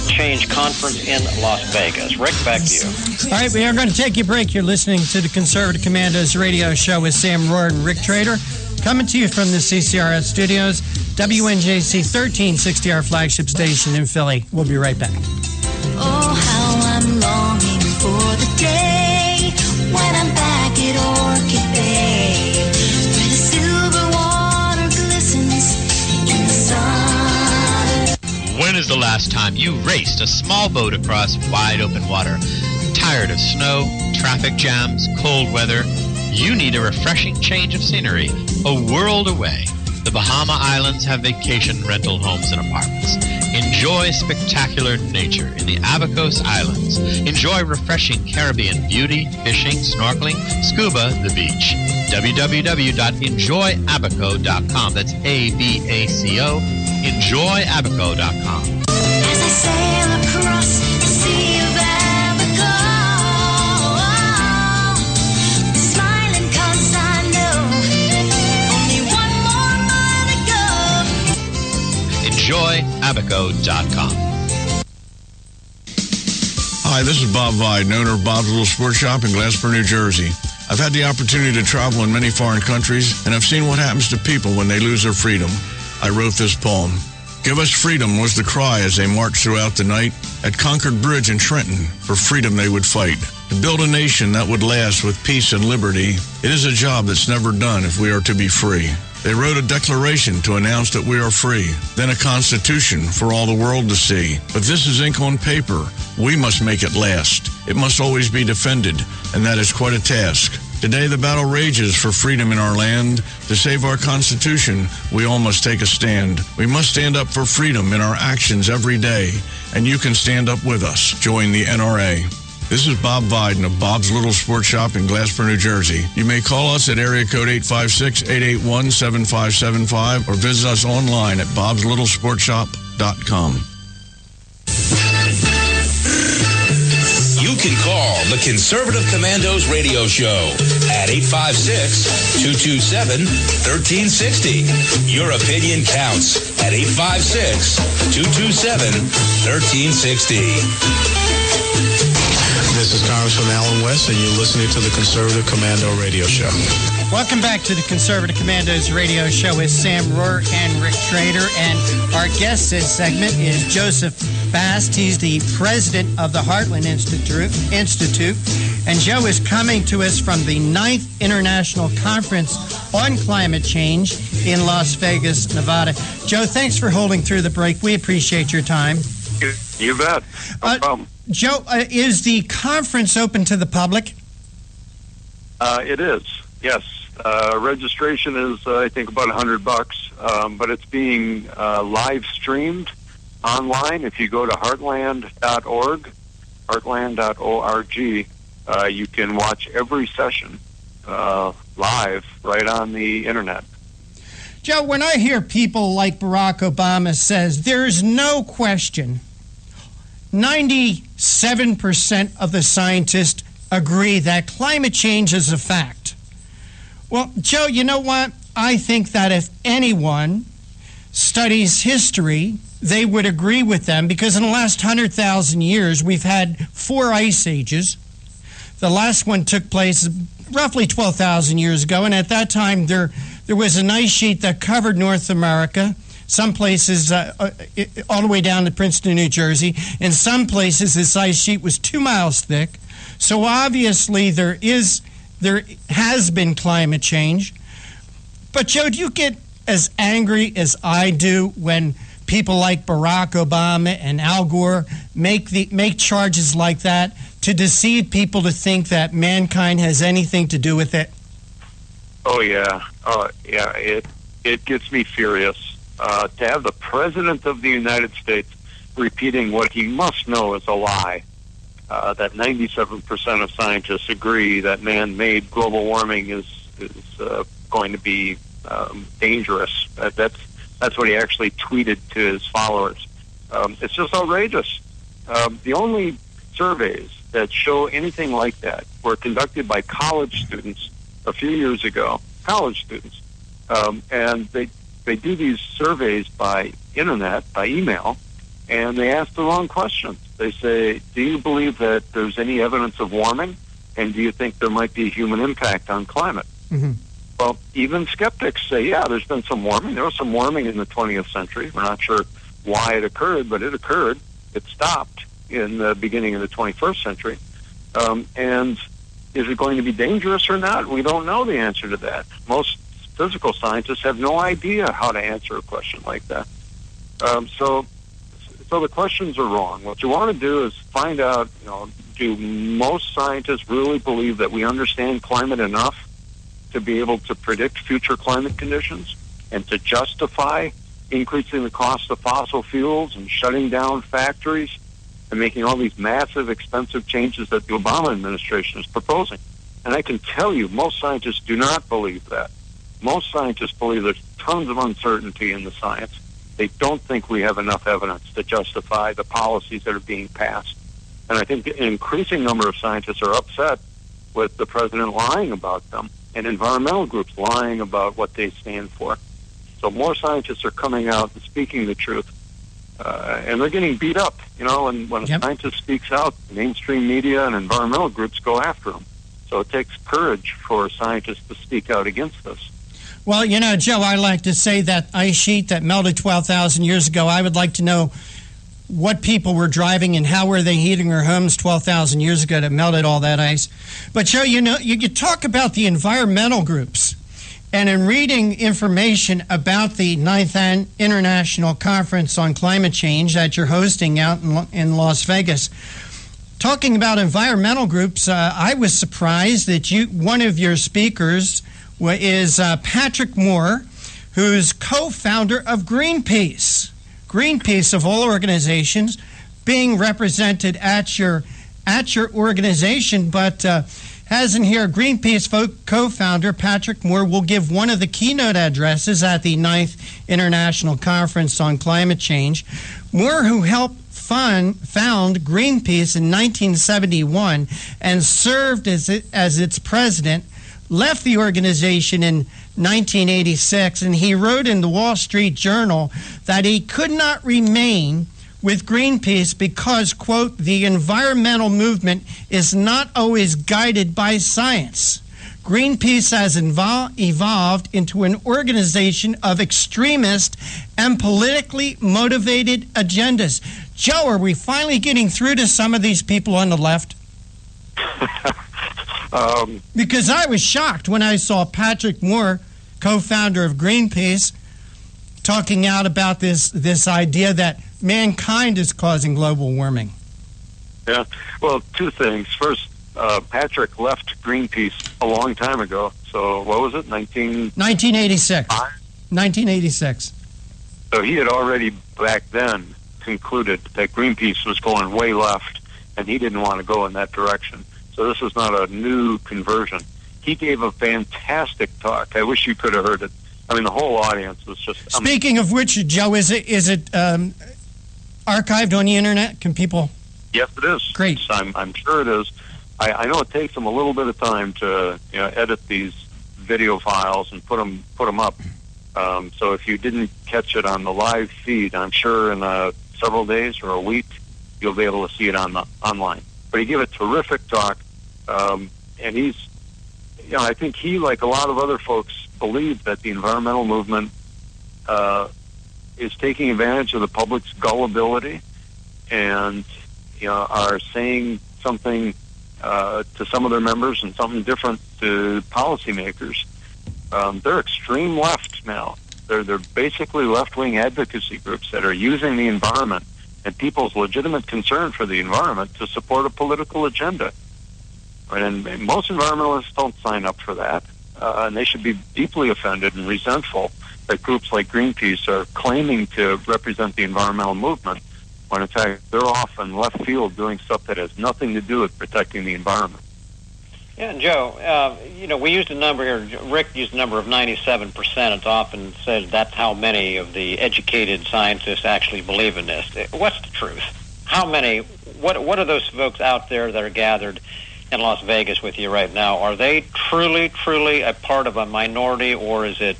Change Conference in Las Vegas. Rick, back to you. All right, we are going to take a break. You're listening to the Conservative Commandos radio show with Sam Rohr and Rick Trader. Coming to you from the CCRS studios, WNJC 1360, our flagship station in Philly. We'll be right back. Oh, how I'm longing for the day when I'm back at Orchid Bay, where the silver water When is the last time you raced a small boat across wide open water? Tired of snow, traffic jams, cold weather? You need a refreshing change of scenery, a world away. The Bahama Islands have vacation rental homes and apartments. Enjoy spectacular nature in the Abacos Islands. Enjoy refreshing Caribbean beauty, fishing, snorkeling, scuba, the beach. www.enjoyabaco.com. That's ABACO. Enjoyabaco.com. As I sail across the sea of Abaco, smiling 'cause I know only one more mile to go. Enjoyabaco.com. Hi, this is Bob Viden, owner of Bob's Little Sports Shop in Glasper, New Jersey. I've had the opportunity to travel in many foreign countries, and I've seen what happens to people when they lose their freedom. I wrote this poem. Give us freedom was the cry as they marched throughout the night. At Concord Bridge in Trenton, for freedom they would fight. To build a nation that would last with peace and liberty, it is a job that's never done if we are to be free. They wrote a declaration to announce that we are free, then a constitution for all the world to see. But this is ink on paper. We must make it last. It must always be defended, and that is quite a task. Today the battle rages for freedom in our land. To save our Constitution, we all must take a stand. We must stand up for freedom in our actions every day, and you can stand up with us. Join the NRA. This is Bob Viden of Bob's Little Sports Shop in Glasper, New Jersey. You may call us at area code 856-881-7575 or visit us online at bobslittle.sportshop.com. You can call the Conservative Commandos radio show at 856-227-1360. Your opinion counts at 856-227-1360. This is Congressman Alan West, and you're listening to the Conservative Commando Radio Show. Welcome back to the Conservative Commandos Radio Show with Sam Rohr and Rick Trader. And our guest this segment is Joseph Bast. He's the president of the Heartland Institute. And Joe is coming to us from the 9th International Conference on Climate Change in Las Vegas, Nevada. Joe, thanks for holding through the break. We appreciate your time. You bet. No problem. Joe, is the conference open to the public? It is, yes. Registration is, I think, about $100, but it's being live streamed online. If you go to heartland.org, you can watch every session live right on the internet. Joe, when I hear people like Barack Obama says, there's no question, 97% of the scientists agree that climate change is a fact. Well, Joe, you know what? I think that if anyone studies history, they would agree with them, because in the last 100,000 years, we've had 4 ice ages. The last one took place roughly 12,000 years ago, and at that time, there was an ice sheet that covered North America. Some places all the way down to Princeton, New Jersey. In some places, this ice sheet was 2 miles thick. So obviously, there has been climate change. But Joe, do you get as angry as I do when people like Barack Obama and Al Gore make charges like that to deceive people to think that mankind has anything to do with it? Oh yeah. It gets me furious. To have the President of the United States repeating what he must know is a lie, that 97% of scientists agree that man-made global warming is going to be dangerous. That's what he actually tweeted to his followers. It's just outrageous. The only surveys that show anything like that were conducted by college students a few years ago. College students. And they do these surveys by internet, by email, and they ask the wrong questions. They say, do you believe that there's any evidence of warming? And do you think there might be a human impact on climate? Mm-hmm. Well, even skeptics say, yeah, there's been some warming. There was some warming in the 20th century. We're not sure why it occurred, but it occurred. It stopped in the beginning of the 21st century. And is it going to be dangerous or not? We don't know the answer to that. Most physical scientists have no idea how to answer a question like that. So So the questions are wrong. What you want to do is find out, do most scientists really believe that we understand climate enough to be able to predict future climate conditions and to justify increasing the cost of fossil fuels and shutting down factories and making all these massive, expensive changes that the Obama administration is proposing? And I can tell you, most scientists do not believe that. Most scientists believe there's tons of uncertainty in the science. They don't think we have enough evidence to justify the policies that are being passed. And I think an increasing number of scientists are upset with the president lying about them and environmental groups lying about what they stand for. So more scientists are coming out and speaking the truth. And they're getting beat up, and when a scientist speaks out, mainstream media and environmental groups go after them. So it takes courage for scientists to speak out against this. Well, Joe, I like to say that ice sheet that melted 12,000 years ago, I would like to know what people were driving and how were they heating their homes 12,000 years ago that melted all that ice. But, Joe, you talk about the environmental groups. And in reading information about the 9th International Conference on Climate Change that you're hosting out in Las Vegas, talking about environmental groups, I was surprised that one of your speakers is Patrick Moore, who's co-founder of Greenpeace. Greenpeace, of all organizations, being represented at your organization, but has in here Greenpeace co-founder Patrick Moore will give one of the keynote addresses at the 9th International Conference on Climate Change. Moore, who helped found Greenpeace in 1971 and served as its president, left the organization in 1986, and he wrote in the Wall Street Journal that he could not remain with Greenpeace because, quote, the environmental movement is not always guided by science. Greenpeace has evolved into an organization of extremist and politically motivated agendas. Joe, are we finally getting through to some of these people on the left? Because I was shocked when I saw Patrick Moore, co-founder of Greenpeace, talking out about this idea that mankind is causing global warming. Yeah, well, two things. First, Patrick left Greenpeace a long time ago. So what was it, 1986. 1986. So he had already back then concluded that Greenpeace was going way left, and he didn't want to go in that direction. So this is not a new conversion. He gave a fantastic talk. I wish you could have heard it. I mean, the whole audience was just... Speaking of which, Joe, is it archived on the internet? Can people... Yes, it is. Great. I'm sure it is. I know it takes them a little bit of time to edit these video files and put them up. So if you didn't catch it on the live feed, I'm sure in several days or a week, you'll be able to see it online. But he gave a terrific talk, and he's, I think he, like a lot of other folks, believe that the environmental movement is taking advantage of the public's gullibility and are saying something to some of their members and something different to policymakers. They're extreme left now. They're basically left-wing advocacy groups that are using the environment and people's legitimate concern for the environment to support a political agenda. Right? And most environmentalists don't sign up for that, and they should be deeply offended and resentful that groups like Greenpeace are claiming to represent the environmental movement when in fact they're off in left field doing stuff that has nothing to do with protecting the environment. Yeah, and Joe, we used a number here. Rick used a number of 97%. It's often said that's how many of the educated scientists actually believe in this. What's the truth? How many? What are those folks out there that are gathered in Las Vegas with you right now? Are they truly a part of a minority, or is it?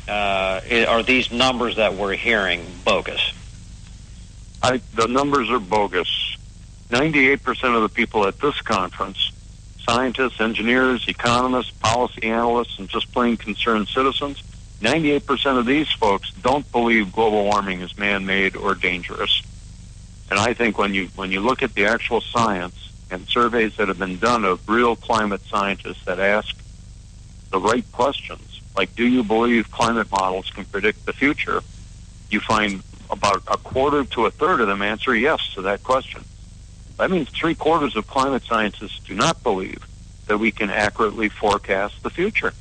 Are these numbers that we're hearing bogus? The numbers are bogus. 98% of the people at this conference, scientists, engineers, economists, policy analysts, and just plain concerned citizens, 98% of these folks don't believe global warming is man-made or dangerous. And I think when you look at the actual science and surveys that have been done of real climate scientists that ask the right questions, like do you believe climate models can predict the future, you find about a quarter to a third of them answer yes to that question. That means 3/4 of climate scientists do not believe that we can accurately forecast the future.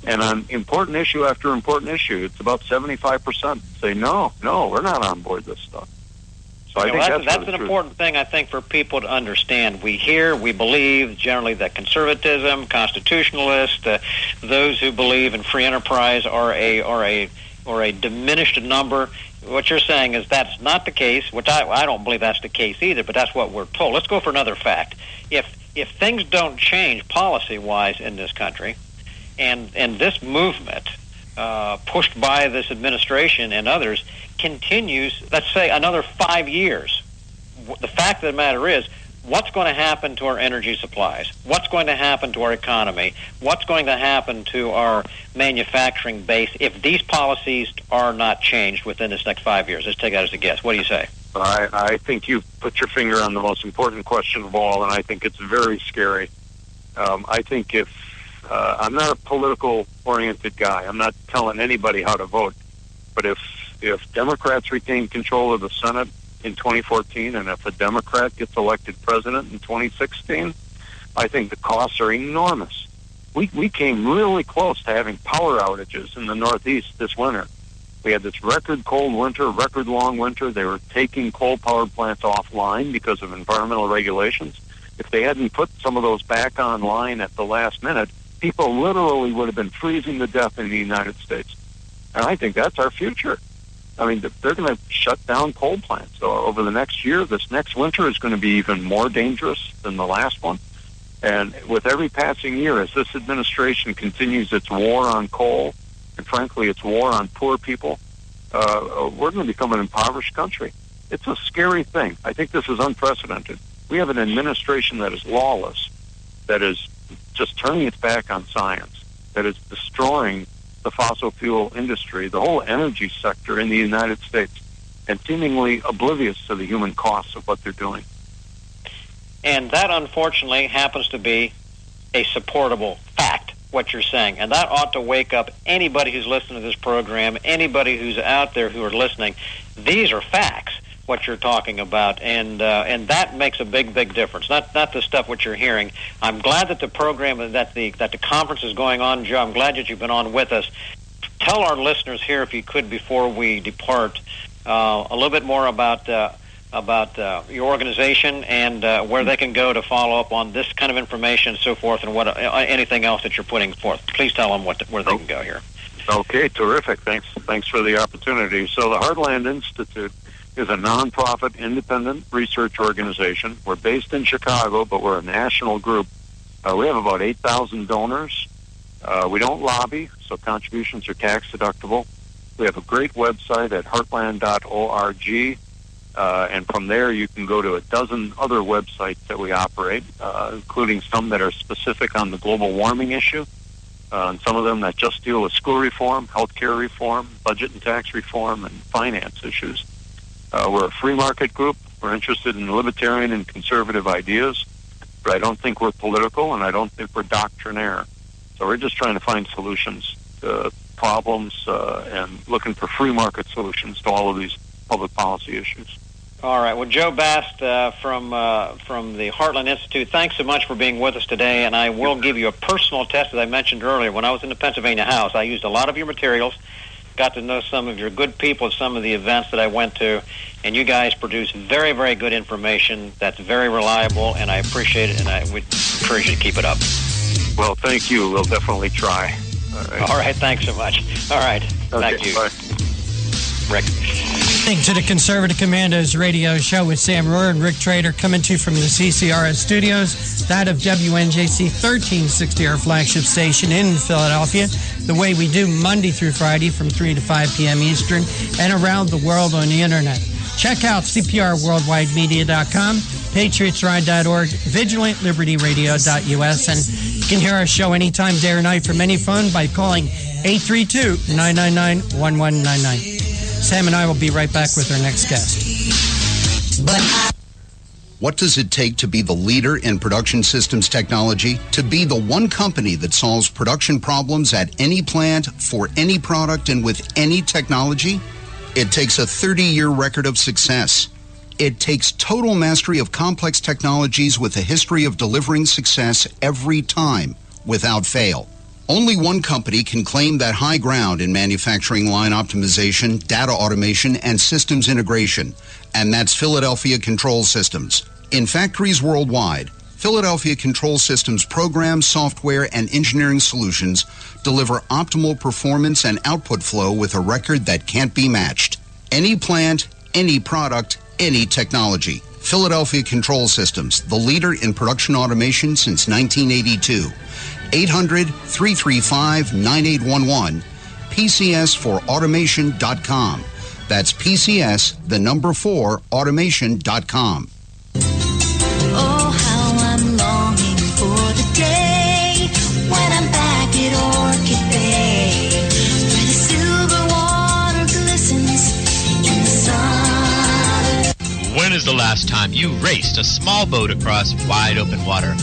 And on important issue after important issue, it's about 75% say, no, we're not on board this stuff. So I think that's an important thing, I think, for people to understand. We believe generally that conservatism, constitutionalists, those who believe in free enterprise are a diminished number. What you're saying is that's not the case, which I don't believe that's the case either, but that's what we're told. Let's go for another fact. If things don't change policy-wise in this country, and this movement, pushed by this administration and others, continues, let's say, another 5 years, the fact of the matter is, what's going to happen to our energy supplies? What's going to happen to our economy? What's going to happen to our manufacturing base if these policies are not changed within this next 5 years? Let's take that as a guess. What do you say? I think you've put your finger on the most important question of all, and I think it's very scary. I think if I'm not a political-oriented guy. I'm not telling anybody how to vote. But if Democrats retain control of the Senate in 2014, and if a Democrat gets elected president in 2016, I think the costs are enormous. We came really close to having power outages in the Northeast this winter. We had this record cold winter, record long winter. They were taking coal power plants offline because of environmental regulations. If they hadn't put some of those back online at the last minute, people literally would have been freezing to death in the United States. And I think that's our future. I mean, they're going to shut down coal plants. So over the next year, this next winter is going to be even more dangerous than the last one. And with every passing year, as this administration continues its war on coal, and frankly, its war on poor people, we're going to become an impoverished country. It's a scary thing. I think this is unprecedented. We have an administration that is lawless, that is just turning its back on science, that is destroying the fossil fuel industry, the whole energy sector in the United States, and seemingly oblivious to the human costs of what they're doing. And that, unfortunately, happens to be a supportable fact, what you're saying. And that ought to wake up anybody who's listening to this program, anybody who's out there who are listening. These are facts, what you're talking about, and that makes a big, big difference. Not the stuff what you're hearing. I'm glad that the program, that the conference is going on, Joe. I'm glad that you've been on with us. Tell our listeners here, if you could, before we depart, a little bit more about your organization and where they can go to follow up on this kind of information and so forth, and what anything else that you're putting forth. Please tell them where they can go here. Okay, terrific. Thanks for the opportunity. So the Heartland Institute is a nonprofit, independent research organization. We're based in Chicago, but we're a national group. We have about 8,000 donors. We don't lobby, so contributions are tax deductible. We have a great website at heartland.org, and from there you can go to a dozen other websites that we operate, including some that are specific on the global warming issue, and some of them that just deal with school reform, healthcare reform, budget and tax reform, and finance issues. We're a free market group. We're interested in libertarian and conservative ideas, but I don't think we're political, and I don't think we're doctrinaire. So we're just trying to find solutions to problems and looking for free market solutions to all of these public policy issues. All right. Well, Joe Bast from the Heartland Institute, thanks so much for being with us today. And I will give you a personal test, as I mentioned earlier. When I was in the Pennsylvania House, I used a lot of your materials, got to know some of your good people at some of the events that I went to, and you guys produce very, very good information that's very reliable, and I appreciate it, and I would encourage you to keep it up. Well, thank you. We'll definitely try. All right. Thanks so much. All right. Okay, thank you. Bye. Rick. Listening to the Conservative Commandos radio show with Sam Rohr and Rick Trader, coming to you from the CCRS studios, that of WNJC 1360, our flagship station in Philadelphia, the way we do Monday through Friday from 3 to 5 p.m. Eastern, and around the world on the internet. Check out CPRWorldwideMedia.com, PatriotsRide.org, VigilantLibertyRadio.us, and you can hear our show anytime, day or night, from any phone by calling 832-999-1199. Sam and I will be right back with our next guest. What does it take to be the leader in production systems technology? To be the one company that solves production problems at any plant, for any product, and with any technology? It takes a 30-year record of success. It takes total mastery of complex technologies with a history of delivering success every time, without fail. Only one company can claim that high ground in manufacturing line optimization, data automation, and systems integration, and that's Philadelphia Control Systems. In factories worldwide, Philadelphia Control Systems programs, software, and engineering solutions deliver optimal performance and output flow with a record that can't be matched. Any plant, any product, any technology. Philadelphia Control Systems, the leader in production automation since 1982. 800-335-9811, PCS4automation.com. That's PCS, the number 4, automation.com. Oh, how I'm longing for the day when I'm back at Orchid Bay, where the silver water glistens in the sun. When is the last time you raced a small boat across wide open water?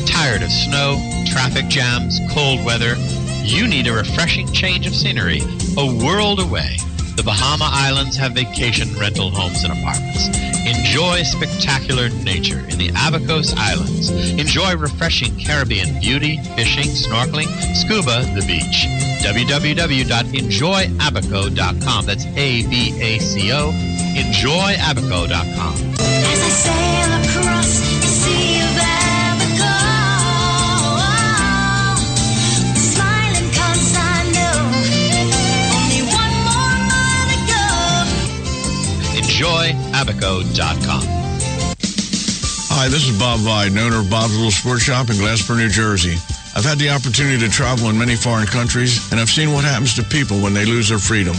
Tired of snow, traffic jams, cold weather? You need a refreshing change of scenery, a world away. The Bahama Islands have vacation rental homes and apartments. Enjoy spectacular nature in the Abacos Islands. Enjoy refreshing Caribbean beauty, fishing, snorkeling, scuba, the beach. www.enjoyabaco.com. That's ABACO. Enjoyabaco.com. As I sail across the sea of Abaco, smiling 'cause I know only one more mile to go. Enjoyabaco.com. Hi, this is Bob Viden, owner of Bob's Little Sports Shop in Glasper, New Jersey. I've had the opportunity to travel in many foreign countries, and I've seen what happens to people when they lose their freedom.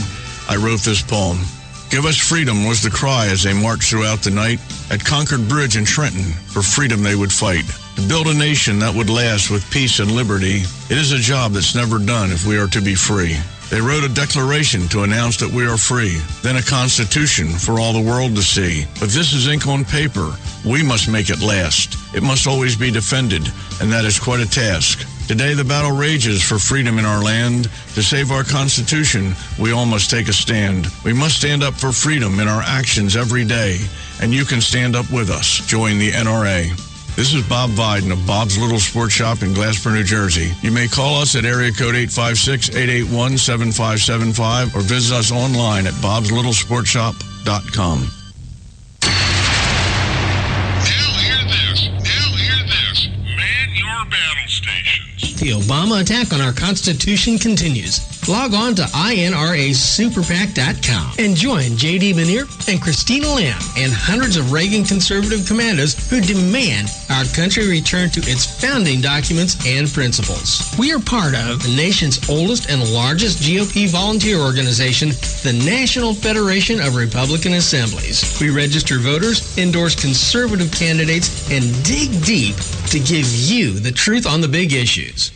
I wrote this poem. Give us freedom was the cry as they marched throughout the night. At Concord Bridge in Trenton, for freedom they would fight. To build a nation that would last with peace and liberty, it is a job that's never done if we are to be free. They wrote a declaration to announce that we are free, then a constitution for all the world to see. But this is ink on paper. We must make it last. It must always be defended, and that is quite a task. Today the battle rages for freedom in our land. To save our Constitution, we all must take a stand. We must stand up for freedom in our actions every day, and you can stand up with us. Join the NRA. This is Bob Viden of Bob's Little Sports Shop in Glasper, New Jersey. You may call us at area code 856-881-7575 or visit us online at bobslittlesportshop.com. The Obama attack on our Constitution continues. Log on to INRASuperPAC.com and join J.D. Manier and Christina Lamb and hundreds of Reagan conservative commandos who demand our country return to its founding documents and principles. We are part of the nation's oldest and largest GOP volunteer organization, the National Federation of Republican Assemblies. We register voters, endorse conservative candidates, and dig deep to give you the truth on the big issues.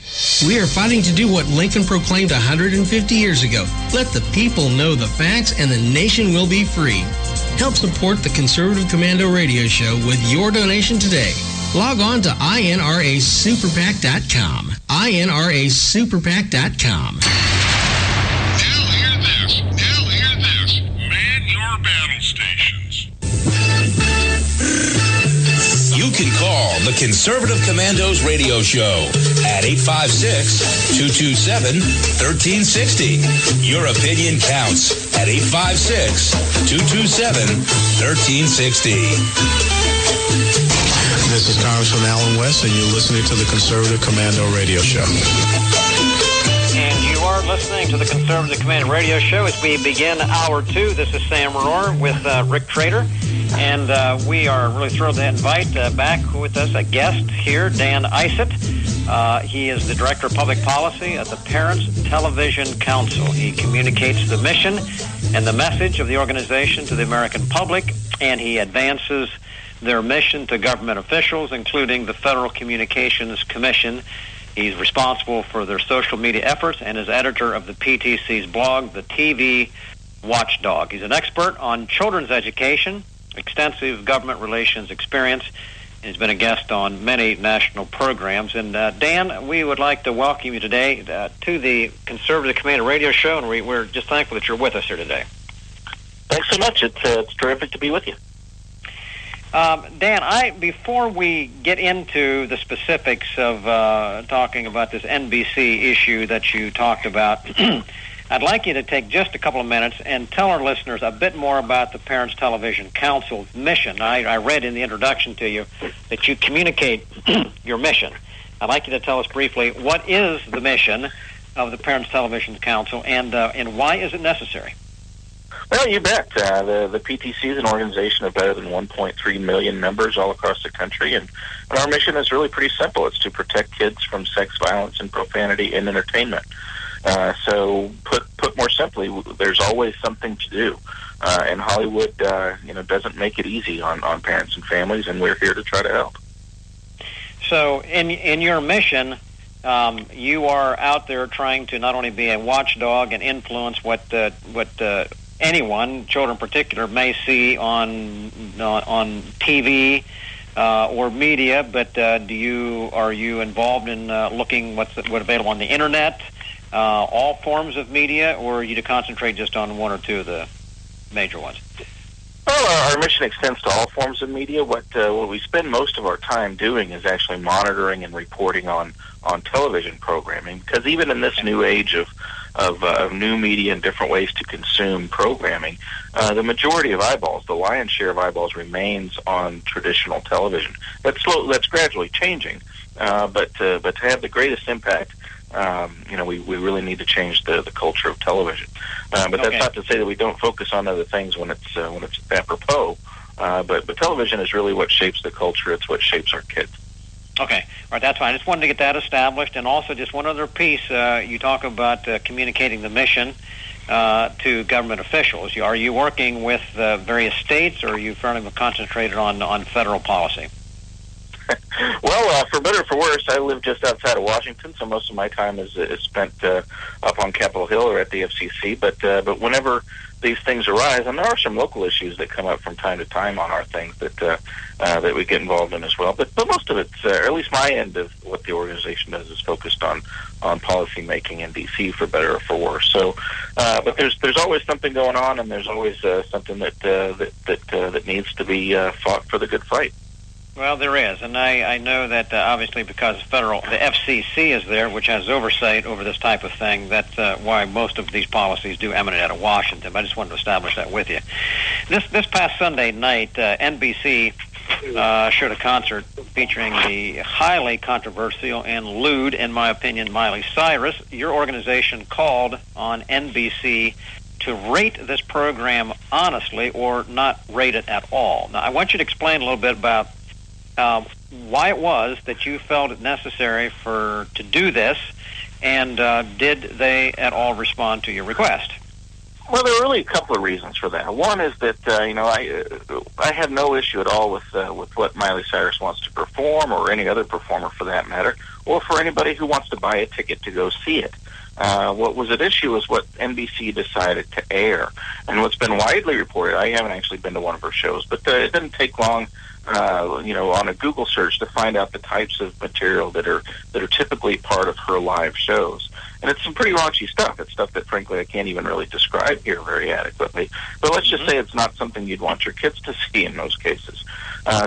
We are fighting to do what Lincoln proclaimed 150 years ago. Let the people know the facts and the nation will be free. Help support the Conservative Commando Radio Show with your donation today. Log on to INRASuperPAC.com. INRASuperPAC.com. Now hear this. Man your battle stations. You can call the Conservative Commandos Radio Show at 856-227-1360. Your opinion counts at 856-227-1360. This is Congressman Alan West, and you're listening to the Conservative Commando Radio Show. And you are listening to the Conservative Commando Radio Show as we begin Hour 2. This is Sam Rohr with Rick Trader. And we are really thrilled to invite back with us a guest here, Dan Isett. He is the Director of Public Policy at the Parents Television Council. He communicates the mission and the message of the organization to the American public, and he advances their mission to government officials, including the Federal Communications Commission. He's responsible for their social media efforts and is editor of the PTC's blog, The TV Watchdog. He's an expert on children's education, extensive government relations experience. He's been a guest on many national programs. And Dan, we would like to welcome you today to the Conservative Commando Radio Show, and we're just thankful that you're with us here today. Thanks so much. It's terrific to be with you. Dan, before we get into the specifics of talking about this NBC issue that you talked about, I'd like you to take just a couple of minutes and tell our listeners a bit more about the Parents Television Council's mission. I read in the introduction to you that you communicate your mission. I'd like you to tell us briefly what is the mission of the Parents Television Council and why is it necessary? Well, you bet. The PTC is an organization of better than 1.3 million members all across the country, and our mission is really pretty simple. It's to protect kids from sex, violence, and profanity in entertainment. So, put more simply, there's always something to do, and Hollywood, doesn't make it easy on parents and families, and we're here to try to help. So, in your mission, you are out there trying to not only be a watchdog and influence what anyone, children in particular, may see on TV or media, but are you involved in looking what's available on the internet, all forms of media, or are you to concentrate just on one or two of the major ones? Well, our mission extends to all forms of media. What we spend most of our time doing is actually monitoring and reporting on television programming, because even in this new age of new media and different ways to consume programming, the majority of eyeballs, the lion's share of eyeballs, remains on traditional television. That's gradually changing, but to have the greatest impact, we really need to change the culture of television. But that's not to say that we don't focus on other things when it's apropos. But television is really what shapes the culture. It's what shapes our kids. Okay. All right, that's fine. I just wanted to get that established. And also just one other piece, you talk about communicating the mission to government officials. Are you working with various states, or are you fairly concentrated on federal policy? Well, for better or for worse, I live just outside of Washington, so most of my time is spent up on Capitol Hill or at the FCC. But whenever these things arise, and there are some local issues that come up from time to time on our things that we get involved in as well. But most of it's, or at least my end of what the organization does, is focused on policy making in D.C. for better or for worse. So, but there's always something going on, and there's always something that needs to be fought for the good fight. Well, there is, and I know that obviously because the FCC is there, which has oversight over this type of thing. That's why most of these policies do emanate out of Washington. I just wanted to establish that with you. This past Sunday night, NBC showed a concert featuring the highly controversial and lewd, in my opinion, Miley Cyrus. Your organization called on NBC to rate this program honestly or not rate it at all. Now, I want you to explain a little bit about why it was that you felt it necessary to do this, and did they at all respond to your request? Well, there are really a couple of reasons for that. One is that I have no issue at all with what Miley Cyrus wants to perform, or any other performer for that matter, or for anybody who wants to buy a ticket to go see it. What was at issue is what NBC decided to air, and what's been widely reported. I haven't actually been to one of her shows, but it didn't take long, on a Google search to find out the types of material that are typically part of her live shows. And it's some pretty raunchy stuff. It's stuff that, frankly, I can't even really describe here very adequately. But let's just say it's not something you'd want your kids to see in most cases.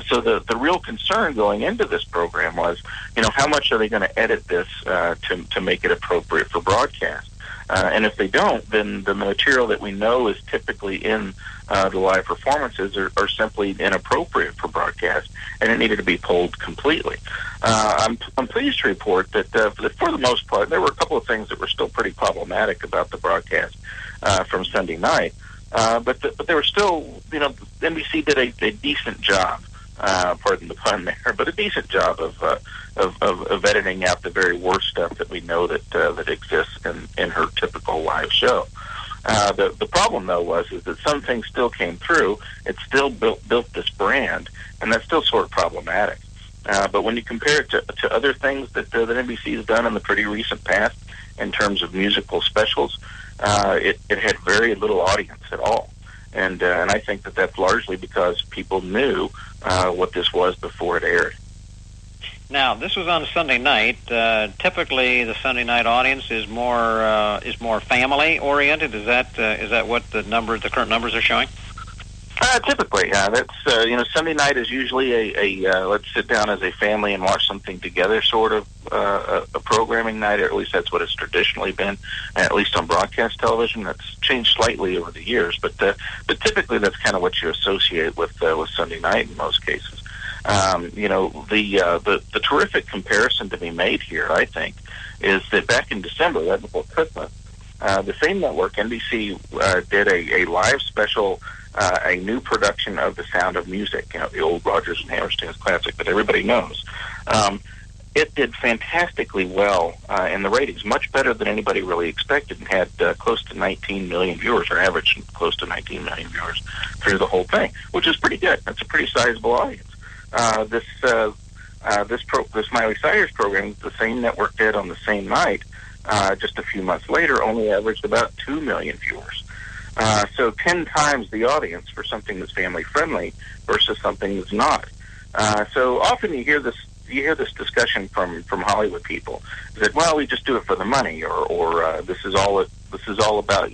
So the real concern going into this program was, how much are they going to edit this to make it appropriate for broadcast? And if they don't, then the material that we know is typically in the live performances are simply inappropriate for broadcast, and it needed to be pulled completely. I'm pleased to report that for the most part, there were a couple of things that were still pretty problematic about the broadcast from Sunday night, but they were still, NBC did a decent job. Pardon the pun there, but a decent job of editing out the very worst stuff that we know that exists in her typical live show. The problem, though, is that some things still came through. It still built this brand, and that's still sort of problematic. But when you compare it to other things that NBC has done in the pretty recent past in terms of musical specials, it had very little audience at all. And I think that's largely because people knew what this was before it aired. Now, this was on a Sunday night. Typically, the Sunday night audience is more family oriented. Is that what the current numbers are showing? Typically, yeah. That's Sunday night is usually a let's sit down as a family and watch something together sort of a programming night, or at least that's what it's traditionally been, at least on broadcast television. That's changed slightly over the years, but typically that's kind of what you associate with Sunday night in most cases. The terrific comparison to be made here, I think, is that back in December, right before Christmas, the same network, NBC, did a live special, a new production of The Sound of Music, the old Rodgers and Hammerstein's classic that everybody knows. It did fantastically well in the ratings, much better than anybody really expected, and had close to 19 million viewers, or averaged close to 19 million viewers through the whole thing, which is pretty good. That's a pretty sizable audience. This Miley Cyrus program, the same network did on the same night, just a few months later, only averaged about 2 million viewers. So 10 times the audience for something that's family friendly versus something that's not. So often you hear this discussion from Hollywood people that, well, we just do it for the money, or this is all about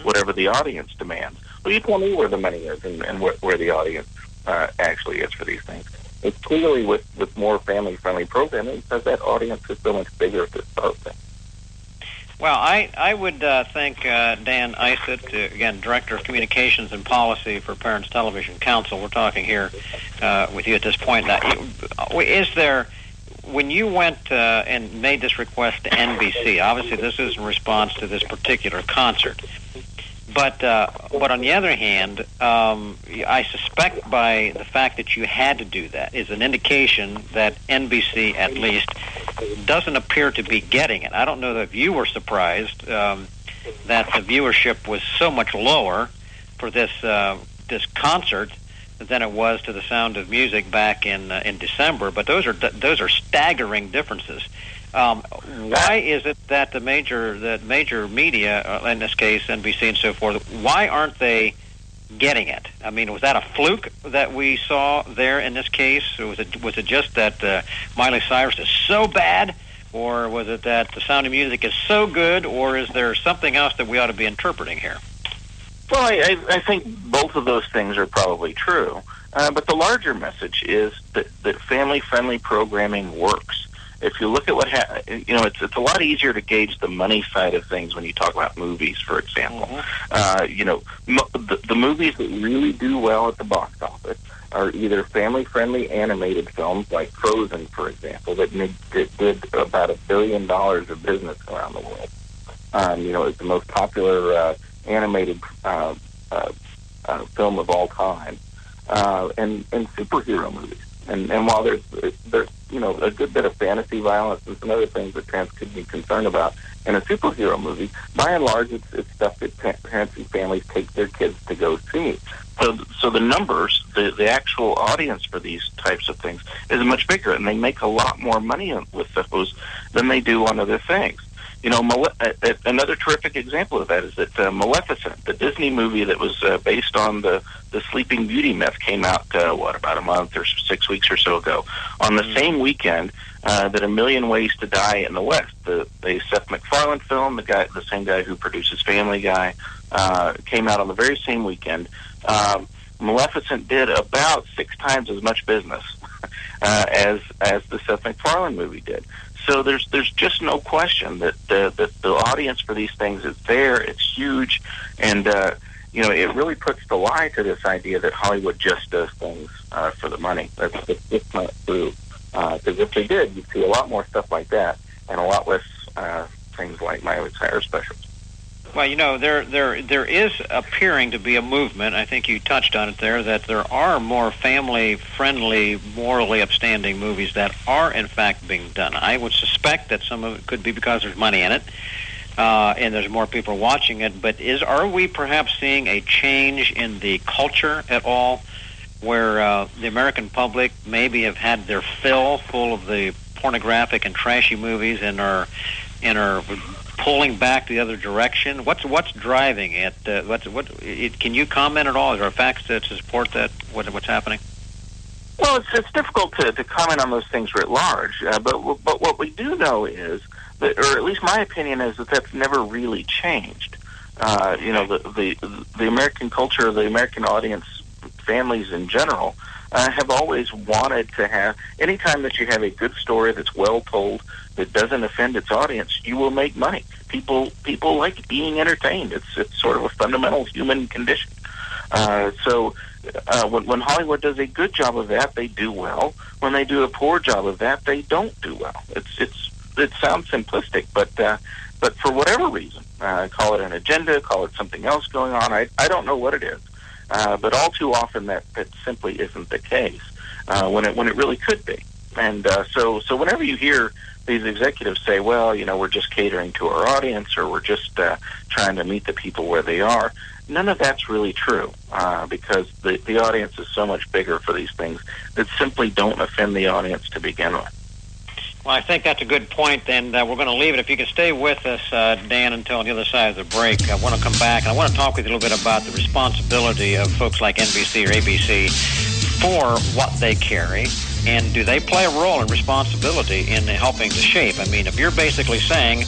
whatever the audience demands. Well, you tell me where the money is and where the audience actually is for these things. It's clearly with more family-friendly programming because that audience is so much bigger to start with. Well, I would thank Dan Isett, again, Director of Communications and Policy for Parents Television Council. We're talking here with you at this point. Now, is there, when you went and made this request to NBC, obviously this is in response to this particular concert, but on the other hand, I suspect by the fact that you had to do that is an indication that NBC, at least, doesn't appear to be getting it. I don't know if you were surprised that the viewership was so much lower for this concert than it was to The Sound of Music back in December. But those are staggering differences. Why is it that the major media, in this case NBC and so forth, why aren't they getting it? I mean, was that a fluke that we saw there in this case? Or was it just that Miley Cyrus is so bad, or was it that The Sound of Music is so good, or is there something else that we ought to be interpreting here? Well, I think both of those things are probably true, but the larger message is that family-friendly programming works. If you look at what it's a lot easier to gauge the money side of things when you talk about movies, for example. The movies that really do well at the box office are either family-friendly animated films like Frozen, for example, that did about $1 billion of business around the world. It's the most popular animated film of all time, and superhero movies. And while there's a good bit of fantasy violence and some other things that parents could be concerned about in a superhero movie, by and large, it's stuff that parents and families take their kids to go see. So the numbers, the actual audience for these types of things is much bigger, and they make a lot more money with those than they do on other things. Another terrific example of that is that Maleficent, the Disney movie that was based on the Sleeping Beauty myth, came out, about a month or 6 weeks or so ago, on the same weekend that A Million Ways to Die in the West, the Seth MacFarlane film, the same guy who produces Family Guy, came out on the very same weekend. Maleficent did about 6 times as much business as the Seth MacFarlane movie did. So there's just no question that the audience for these things is there. It's huge, and it really puts the lie to this idea that Hollywood just does things for the money. That's just not true. Because if they did, you'd see a lot more stuff like that, and a lot less things like Miley Cyrus specials. Well, there is appearing to be a movement, I think you touched on it there, that there are more family-friendly, morally upstanding movies that are, in fact, being done. I would suspect that some of it could be because there's money in it, and there's more people watching it, but are we perhaps seeing a change in the culture at all, where the American public maybe have had their full of the pornographic and trashy movies and are pulling back the other direction? What's driving it? Can you comment at all? Is there facts to support that? What's happening? Well, it's difficult to comment on those things writ large, but what we do know is that, or at least my opinion is that that's never really changed. The American culture, the American audience, families in general, have always wanted to have, anytime that you have a good story that's well told, that doesn't offend its audience, you will make money. People like being entertained. It's sort of a fundamental human condition. So when Hollywood does a good job of that, they do well. When they do a poor job of that, they don't do well. It sounds simplistic, but for whatever reason, call it an agenda, call it something else going on. I don't know what it is, but all too often that simply isn't the case when it really could be. And so whenever you hear these executives say, well, we're just catering to our audience, or we're just trying to meet the people where they are, none of that's really true, because the audience is so much bigger for these things that simply don't offend the audience to begin with. Well, I think that's a good point, and we're going to leave it. If you can stay with us, Dan, until the other side of the break, I want to come back, and I want to talk with you a little bit about the responsibility of folks like NBC or ABC for what they carry, and do they play a role and responsibility in helping to shape? I mean, if you're basically saying,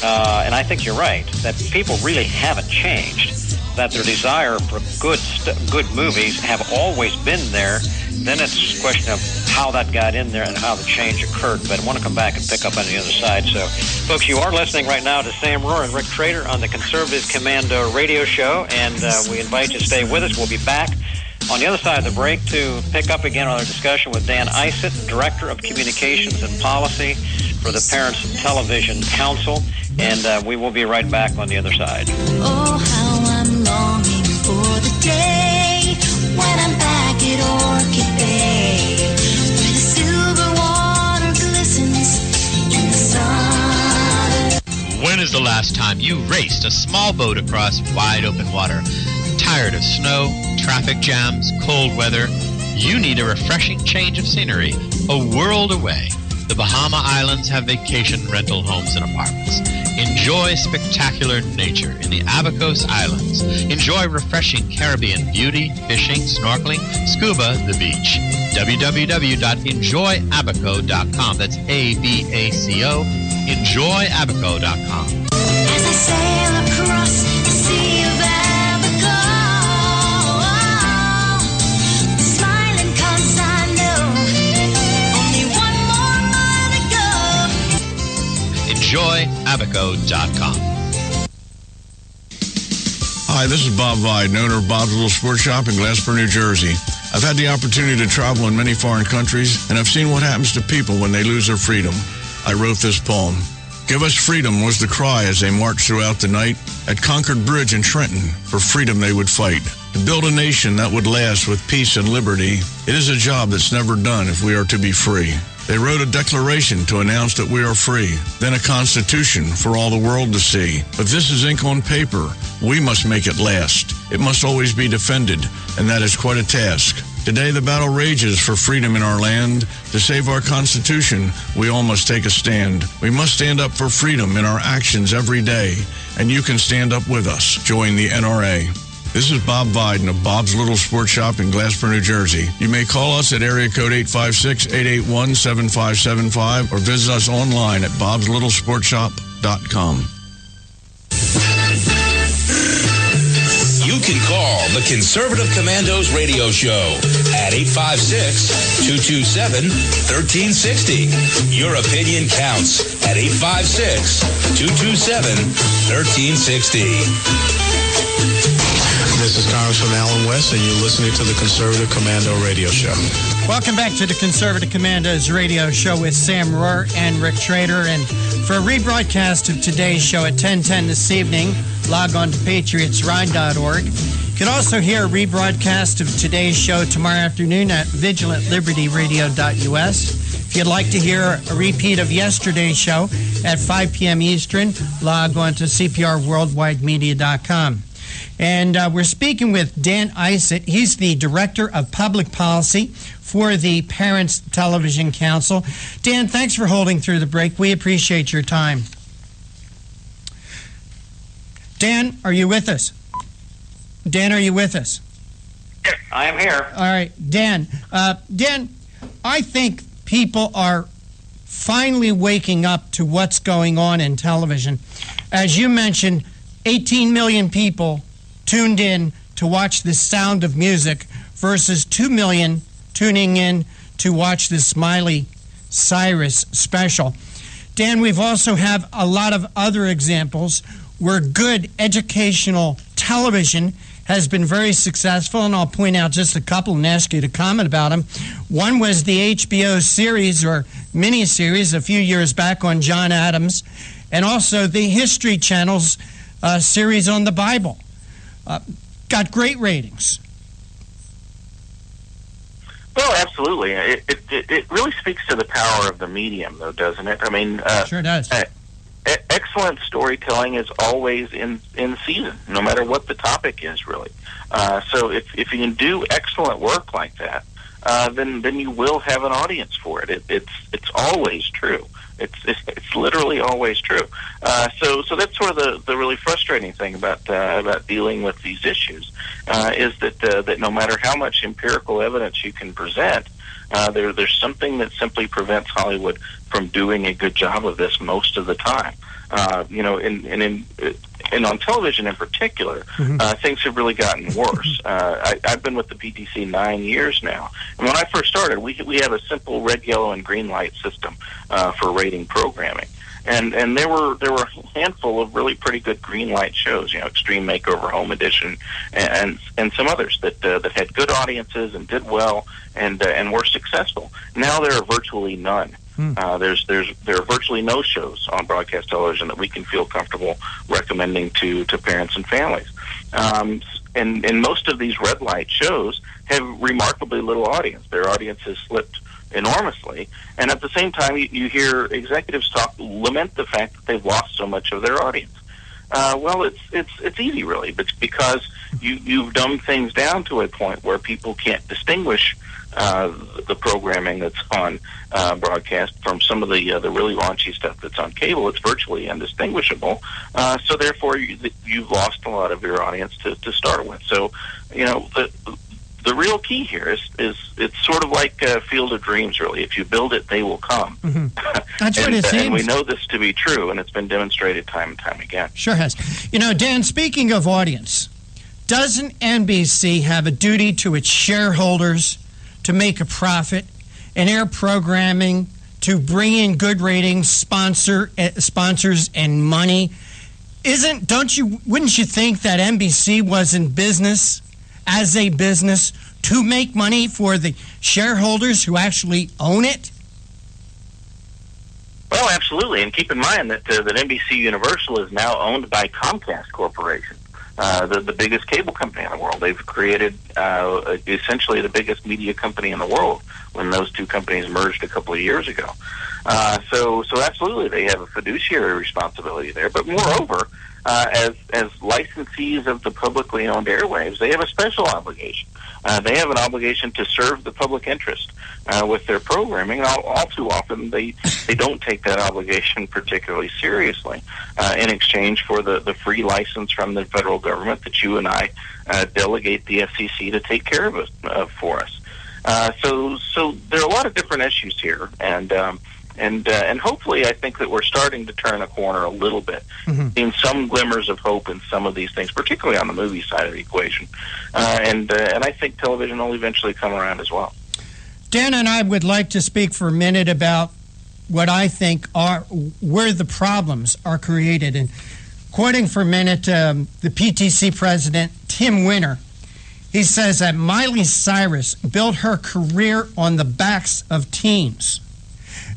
and I think you're right, that people really haven't changed, that their desire for good movies have always been there, then it's a question of how that got in there and how the change occurred. But I want to come back and pick up on the other side. So, folks, you are listening right now to Sam Rohr and Rick Trader on the Conservative Commando radio show, and we invite you to stay with us. We'll be back on the other side of the break to pick up again on our discussion with Dan Isett, Director of Communications and Policy for the Parents Television Council, and we will be right back on the other side. Oh, how I'm longing for the day when I'm back at Orchid Bay, where the silver water glistens in the sun. When is the last time you raced a small boat across wide open water? Tired of snow, traffic jams, cold weather? You need a refreshing change of scenery, a world away. The Bahama Islands have vacation rental homes and apartments. Enjoy spectacular nature in the Abacos Islands. Enjoy refreshing Caribbean beauty, fishing, snorkeling, scuba, the beach. www.enjoyabaco.com. That's ABACO. Enjoyabaco.com. As I sail across the sea of Abaco, smiling 'cause I know only one more mile to go. Enjoyabaco.com. Hi, this is Bob Viden, owner of Bob's Little Sports Shop in Glasper, New Jersey. I've had the opportunity to travel in many foreign countries, and I've seen what happens to people when they lose their freedom. I wrote this poem. Give us freedom was the cry as they marched throughout the night. At Concord Bridge in Trenton, for freedom they would fight. To build a nation that would last with peace and liberty, it is a job that's never done if we are to be free. They wrote a declaration to announce that we are free, then a constitution for all the world to see. But this is ink on paper. We must make it last. It must always be defended, and that is quite a task. Today the battle rages for freedom in our land. To save our Constitution, we all must take a stand. We must stand up for freedom in our actions every day, and you can stand up with us. Join the NRA. This is Bob Viden of Bob's Little Sports Shop in Glasper, New Jersey. You may call us at area code 856-881-7575 or visit us online at bobslittlesportshop.com. You can call the Conservative Commandos radio show at 856-227-1360. Your opinion counts at 856-227-1360. This is Congressman Alan West, and you're listening to the Conservative Commando Radio Show. Welcome back to the Conservative Commandos radio show with Sam Rohr and Rick Trader. And for a rebroadcast of today's show at 10:10 this evening, log on to patriotsride.org. You can also hear a rebroadcast of today's show tomorrow afternoon at vigilantlibertyradio.us. If you'd like to hear a repeat of yesterday's show at 5 p.m. Eastern, log on to cprworldwidemedia.com. And we're speaking with Dan Isett. He's the Director of Public Policy for the Parents Television Council. Dan, thanks for holding through the break. We appreciate your time. Dan, are you with us? Dan, are you with us? Yeah, I am here. All right, Dan. Dan, I think people are finally waking up to what's going on in television. As you mentioned, 18 million people tuned in to watch The Sound of Music versus 2 million tuning in to watch the Miley Cyrus special. Dan, we've also have a lot of other examples where good educational television has been very successful, and I'll point out just a couple and ask you to comment about them. One was the HBO series or miniseries a few years back on John Adams, and also the History Channel's series on the Bible. Got great ratings. Well, absolutely. It really speaks to the power of the medium, though, doesn't it? I mean, sure does. Excellent storytelling is always in season, no matter what the topic is, really. So if you can do excellent work like that, then you will have an audience for it. It's always true. It's literally always true. So that's sort of the really frustrating thing about dealing with these issues is that no matter how much empirical evidence you can present, there's something that simply prevents Hollywood from doing a good job of this most of the time. And on television in particular, things have really gotten worse. I've been with the PTC 9 years now, and when I first started, we have a simple red, yellow, and green light system for rating programming. And there were a handful of really pretty good green light shows, Extreme Makeover, Home Edition, and some others that had good audiences and did well and were successful. Now there are virtually none. There are virtually no shows on broadcast television that we can feel comfortable recommending to parents and families. And most of these red light shows have remarkably little audience. Their audience has slipped enormously, and at the same time you hear executives lament the fact that they've lost so much of their audience. Well, it's easy, really, but because you've dumbed things down to a point where people can't distinguish the programming that's on broadcast from some of the really raunchy stuff that's on cable. It's virtually indistinguishable. So therefore, you've lost a lot of your audience to start with. So, the real key here is it's sort of like Field of Dreams, really. If you build it, they will come. Mm-hmm. That's what it seems. And we know this to be true, and it's been demonstrated time and time again. Sure has. Dan, speaking of audience, doesn't NBC have a duty to its shareholders to make a profit and air programming to bring in good ratings, sponsors, and money? Wouldn't you think that NBC was in business as a business to make money for the shareholders who actually own it? Well, absolutely, and keep in mind that NBC Universal is now owned by Comcast Corporation, the biggest cable company in the world. They've created essentially the biggest media company in the world when those two companies merged a couple of years ago. So absolutely, they have a fiduciary responsibility there. But moreover, as licensees of the publicly owned airwaves, they have a special obligation. They have an obligation to serve the public interest with their programming. And all too often, they don't take that obligation particularly seriously in exchange for the free license from the federal government that you and I delegate the FCC to take care of it for us. So there are a lot of different issues here, and hopefully I think that we're starting to turn a corner a little bit, seeing some glimmers of hope in some of these things, particularly on the movie side of the equation. And I think television will eventually come around as well. Dan and I would like to speak for a minute about what I think are where the problems are created. And quoting for a minute the PTC president, Tim Winter, he says that Miley Cyrus built her career on the backs of teens.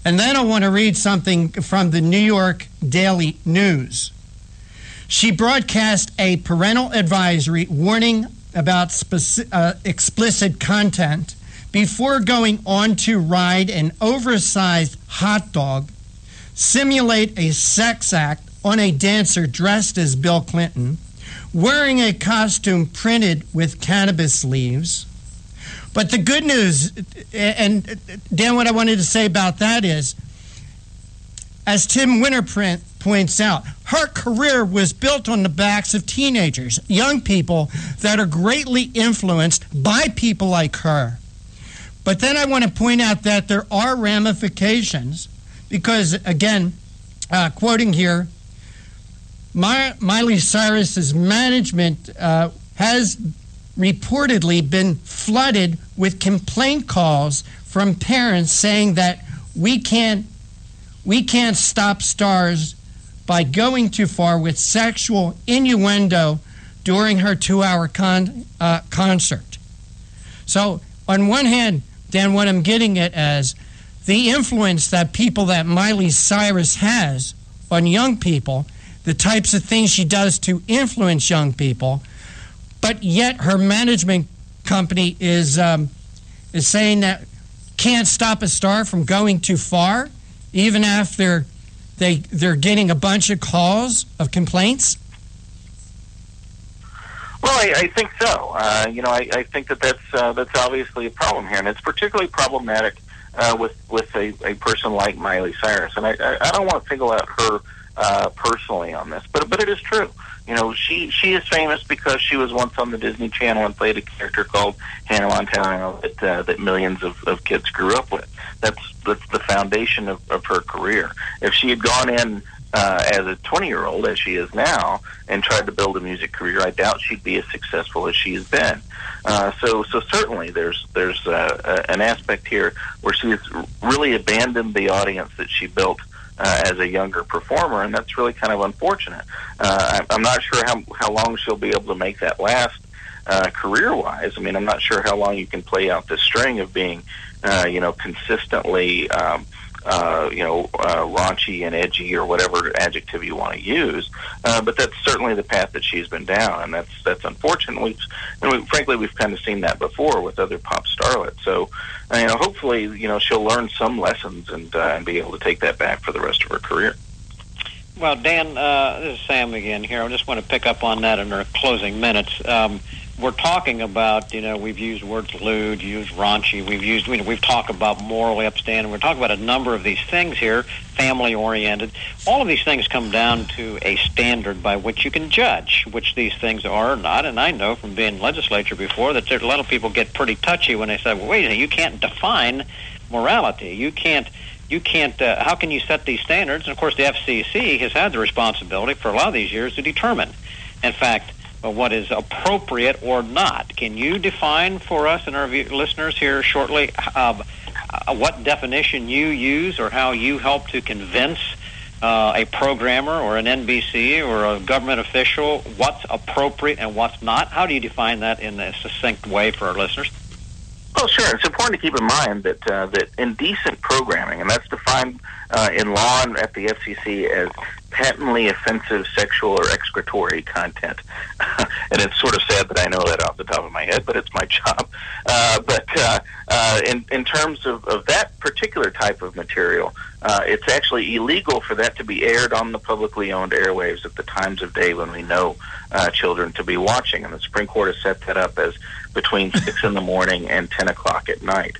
And then I want to read something from the New York Daily News. She broadcast a parental advisory warning about explicit content before going on to ride an oversized hot dog, simulate a sex act on a dancer dressed as Bill Clinton, wearing a costume printed with cannabis leaves. But the good news, and Dan, what I wanted to say about that is, as Tim Winterprint points out, her career was built on the backs of teenagers, young people that are greatly influenced by people like her. But then I want to point out that there are ramifications because, again, quoting here, Miley Cyrus's management has reportedly been flooded with complaint calls from parents saying that we can't stop stars by going too far with sexual innuendo during her 2-hour concert. So, on one hand, Dan, what I'm getting at as the influence that Miley Cyrus has on young people, the types of things she does to influence young people, but yet her management company is saying that can't stop a star from going too far, even after they're getting a bunch of calls of complaints? Well, I think so. I think that's obviously a problem here, and it's particularly problematic with a person like Miley Cyrus. And I don't want to single out her personally on this, but it is true. She is famous because she was once on the Disney Channel and played a character called Hannah Montana that millions of kids grew up with. That's the foundation of her career. If she had gone in as a 20-year-old, as she is now, and tried to build a music career, I doubt she'd be as successful as she has been. So certainly there's an aspect here where she's really abandoned the audience that she built as a younger performer, and that's really kind of unfortunate. I'm not sure how long she'll be able to make that last career-wise. I mean, I'm not sure how long you can play out this string of being, consistently, raunchy and edgy or whatever adjective you want to use. But that's certainly the path that she's been down, and that's unfortunate. Frankly, we've kind of seen that before with other pop starlets. So, hopefully, she'll learn some lessons and be able to take that back for the rest of her career. Well, Dan, this is Sam again here. I just want to pick up on that in our closing minutes. We're talking about, we've used words lewd, used raunchy, we've talked about morally upstanding. We're talking about a number of these things here, family-oriented. All of these things come down to a standard by which you can judge which these things are or not. And I know from being in legislature before that there's a lot of people get pretty touchy when they say, well, wait a minute, you can't define morality. You can't, how can you set these standards? And, of course, the FCC has had the responsibility for a lot of these years to determine, in fact, what is appropriate or not. Can you define for us and our listeners here shortly what definition you use or how you help to convince a programmer or an NBC or a government official what's appropriate and what's not? How do you define that in a succinct way for our listeners? Well, sure. It's important to keep in mind that indecent programming, and that's defined in law and at the FCC as patently offensive sexual or excretory content. And it's sort of sad that I know that off the top of my head, but it's my job. In terms of that particular type of material, it's actually illegal for that to be aired on the publicly owned airwaves at the times of day when we know children to be watching. And the Supreme Court has set that up as between 6 in the morning and 10 o'clock at night.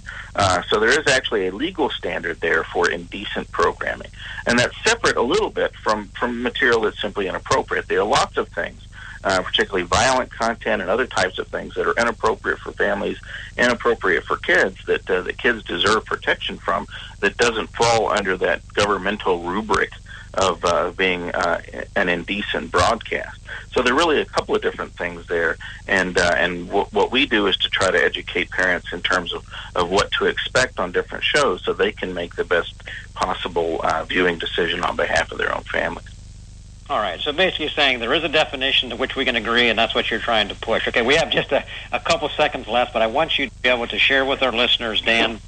So there is actually a legal standard there for indecent programming. And that's separate a little bit from material that's simply inappropriate. There are lots of things, particularly violent content and other types of things that are inappropriate for families, inappropriate for kids, that the kids deserve protection from, that doesn't fall under that governmental rubric of being an indecent broadcast. So there are really a couple of different things there, and what we do is to try to educate parents in terms of what to expect on different shows so they can make the best possible viewing decision on behalf of their own family. All right, so basically saying there is a definition to which we can agree, and that's what you're trying to push. Okay, we have just a couple seconds left, but I want you to be able to share with our listeners, Dan,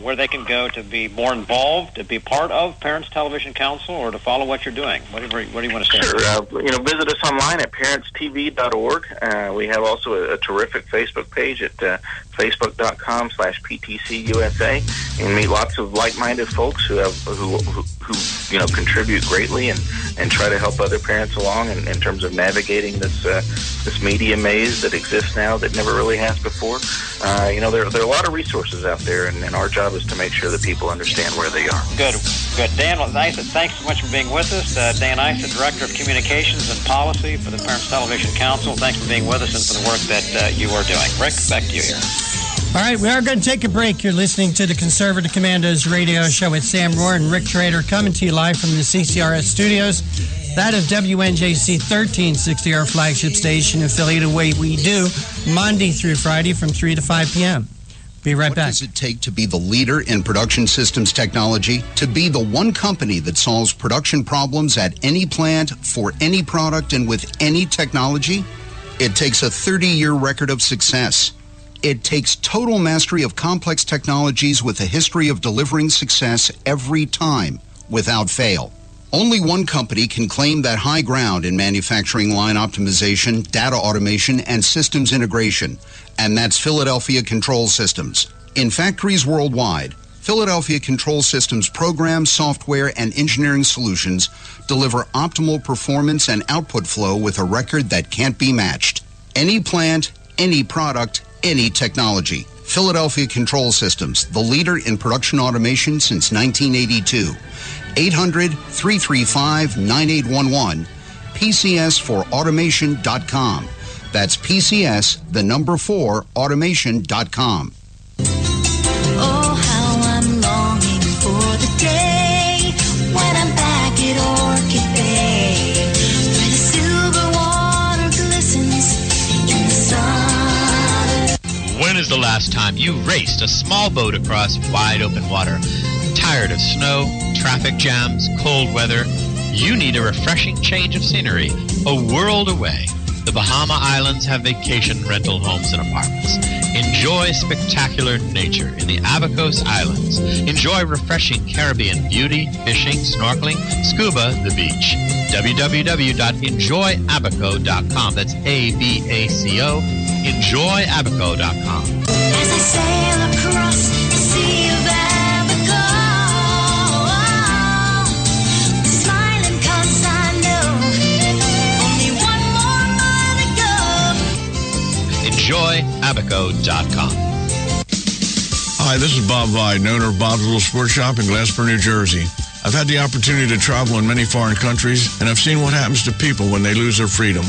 where they can go to be more involved, to be part of Parents Television Council, or to follow what you're doing. What do you want to say? Sure. Visit us online at parentstv.org. We have also a terrific Facebook page at facebook.com/PTCUSA. You can meet lots of like-minded folks who contribute greatly and try to help other parents along in terms of navigating this media maze that exists now that never really has before. There are a lot of resources out there, and our job is to make sure that people understand where they are. Good. Dan Isett, thanks so much for being with us. Dan Isett, Director of Communications and Policy for the Parents Television Council. Thanks for being with us and for the work that you are doing. Rick, back to you here. All right, we are going to take a break. You're listening to the Conservative Commandos radio show with Sam Rohr and Rick Trader, coming to you live from the CCRS studios. That is WNJC 1360, our flagship station affiliate, the way we do, Monday through Friday from 3 to 5 p.m. Be right back. What does it take to be the leader in production systems technology? To be the one company that solves production problems at any plant, for any product, and with any technology? It takes a 30-year record of success. It takes total mastery of complex technologies with a history of delivering success every time, without fail. Only one company can claim that high ground in manufacturing line optimization, data automation, and systems integration, and that's Philadelphia Control Systems. In factories worldwide, Philadelphia Control Systems programs, software, and engineering solutions deliver optimal performance and output flow with a record that can't be matched. Any plant, any product, any technology. Philadelphia Control Systems, the leader in production automation since 1982. 800-335-9811, PCS4automation.com. That's PCS, the number 4, automation.com. Oh, how I'm longing for the day when I'm back at Orchid Bay, where the silver water glistens in the sun. When is the last time you raced a small boat across wide open water? Tired of snow, traffic jams, cold weather? You need a refreshing change of scenery, a world away. The Bahama Islands have vacation rental homes and apartments. Enjoy spectacular nature in the Abacos Islands. Enjoy refreshing Caribbean beauty, fishing, snorkeling, scuba, the beach. www.enjoyabaco.com. That's ABACO. Enjoyabaco.com. As I sail across the sea of Abaco, smiling 'cause I know only one more mile to go. Enjoyabaco.com. Hi, this is Bob Vide, owner of Bob's Little Sports Shop in Glasper, New Jersey. I've had the opportunity to travel in many foreign countries, and I've seen what happens to people when they lose their freedom.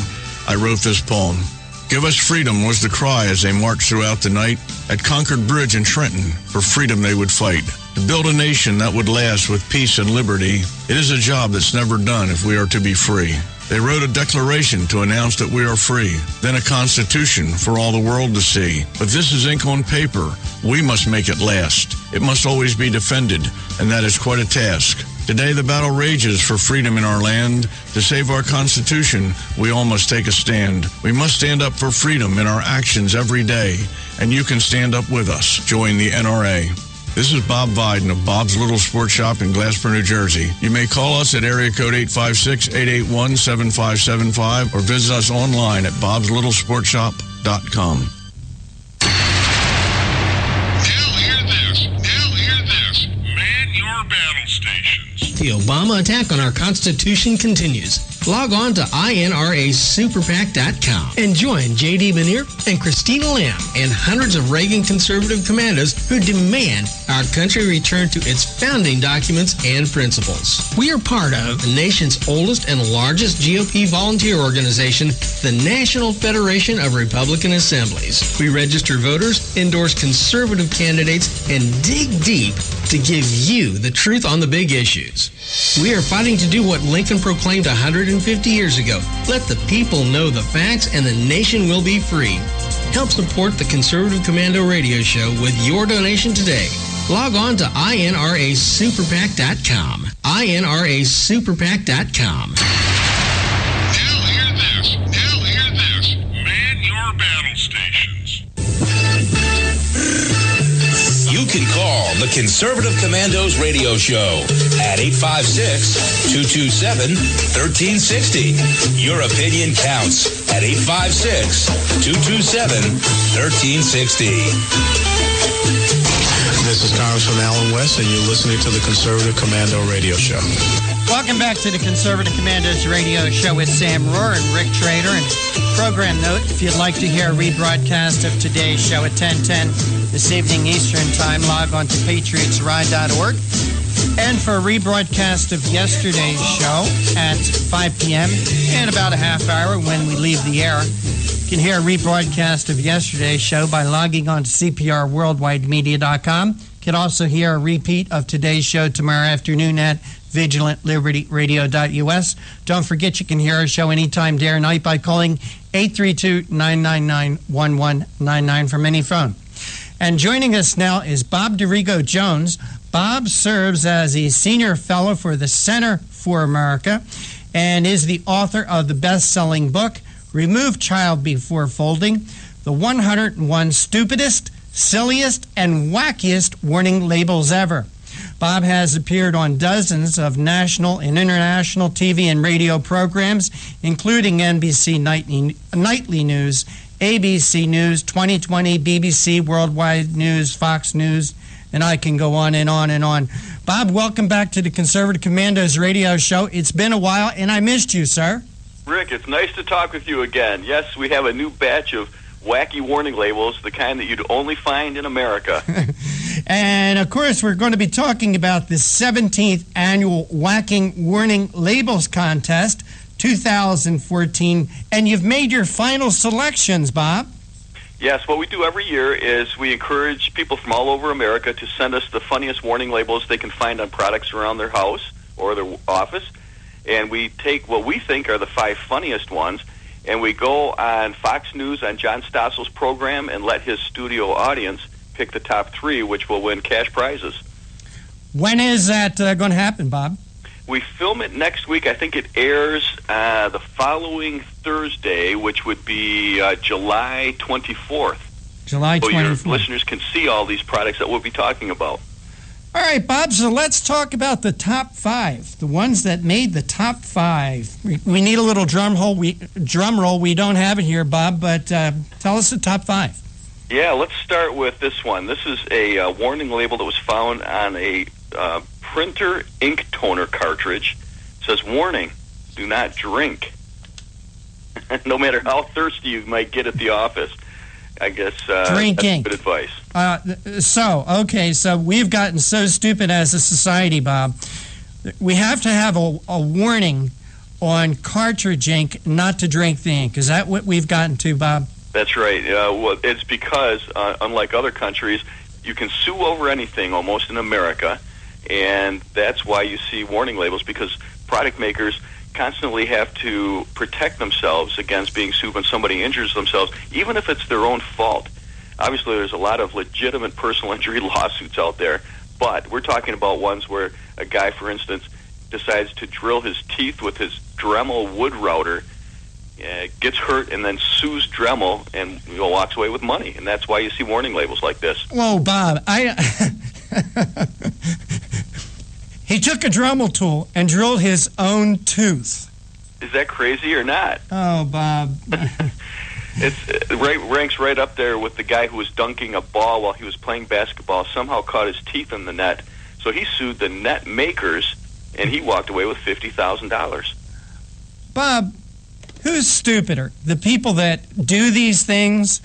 I wrote this poem. Give us freedom was the cry as they marched throughout the night. At Concord Bridge in Trenton, for freedom they would fight. To build a nation that would last with peace and liberty, it is a job that's never done if we are to be free. They wrote a declaration to announce that we are free, then a constitution for all the world to see. But this is ink on paper. We must make it last. It must always be defended, and that is quite a task. Today the battle rages for freedom in our land. To save our Constitution, we all must take a stand. We must stand up for freedom in our actions every day, and you can stand up with us. Join the NRA. This is Bob Viden of Bob's Little Sports Shop in Glasper, New Jersey. You may call us at area code 856-881-7575 or visit us online at bobslittle.sportshop.com. The Obama attack on our Constitution continues. Log on to INRASuperPAC.com and join J.D. Manier and Christina Lamb and hundreds of Reagan conservative commandos who demand our country return to its founding documents and principles. We are part of the nation's oldest and largest GOP volunteer organization, the National Federation of Republican Assemblies. We register voters, endorse conservative candidates, and dig deep to give you the truth on the big issues. We are fighting to do what Lincoln proclaimed 150 years ago. Let the people know the facts and the nation will be free. Help support the Conservative Commando radio show with your donation today. Log on to INRASuperPAC.com. INRASuperPAC.com. Now hear this. Man your battle stations. You can call the Conservative Commandos radio show at 856-227-1360. Your opinion counts at 856-227-1360. This is Congressman Alan West, and you're listening to the Conservative Commando Radio Show. Welcome back to the Conservative Commandos radio show with Sam Rohr and Rick Trader. And program note, if you'd like to hear a rebroadcast of today's show at 10:10 this evening Eastern Time, log on to patriotsride.org. And for a rebroadcast of yesterday's show at 5 p.m. in about a half hour when we leave the air, you can hear a rebroadcast of yesterday's show by logging on to cprworldwidemedia.com. You can also hear a repeat of today's show tomorrow afternoon at vigilantlibertyradio.us. Don't forget you can hear our show anytime, day or night by calling 832-999-1199 from any phone. And joining us now is Bob DeRigo Jones. Bob serves as a senior fellow for the Center for America and is the author of the best-selling book, Remove Child Before Folding, the 101 Stupidest, Silliest, and Wackiest Warning Labels Ever. Bob has appeared on dozens of national and international TV and radio programs, including NBC Nightly News, ABC News, 2020, BBC Worldwide News, Fox News, and I can go on and on and on. Bob, welcome back to the Conservative Commandos radio show. It's been a while, and I missed you, sir. Rick, it's nice to talk with you again. Yes, we have a new batch of wacky warning labels, the kind that you'd only find in America. And, of course, we're going to be talking about the 17th Annual Whacking Warning Labels Contest 2014, and you've made your final selections, Bob. Yes, what we do every year is we encourage people from all over America to send us the funniest warning labels they can find on products around their house or their office, and we take what we think are the 5 funniest ones, and we go on Fox News on John Stossel's program and let his studio audience pick the top 3, which will win cash prizes. When is that going to happen, Bob? We film it next week. I think it airs the following Thursday, which would be July 24th. July 24th. So your listeners can see all these products that we'll be talking about. All right, Bob, so let's talk about the top 5, the ones that made the top 5. We need a little drum roll. We don't have it here, Bob, but tell us the top 5. Yeah, let's start with this one. This is a warning label that was found on a printer ink toner cartridge. It says, warning, do not drink. No matter how thirsty you might get at the office. I guess drinking. That's good advice. So we've gotten so stupid as a society, Bob. We have to have a warning on cartridge ink not to drink the ink. Is that what we've gotten to, Bob? That's right. Well, it's because, unlike other countries, you can sue over anything almost in America, and that's why you see warning labels, because product makers constantly have to protect themselves against being sued when somebody injures themselves, even if it's their own fault. Obviously, there's a lot of legitimate personal injury lawsuits out there, but we're talking about ones where a guy, for instance, decides to drill his teeth with his Dremel wood router, gets hurt, and then sues Dremel and walks away with money. And that's why you see warning labels like this. Whoa, Bob, he took a Dremel tool and drilled his own tooth. Is that crazy or not? Oh, Bob. It ranks right up there with the guy who was dunking a ball while he was playing basketball, somehow caught his teeth in the net. So he sued the net makers, and he walked away with $50,000. Bob, who's stupider, the people that do these things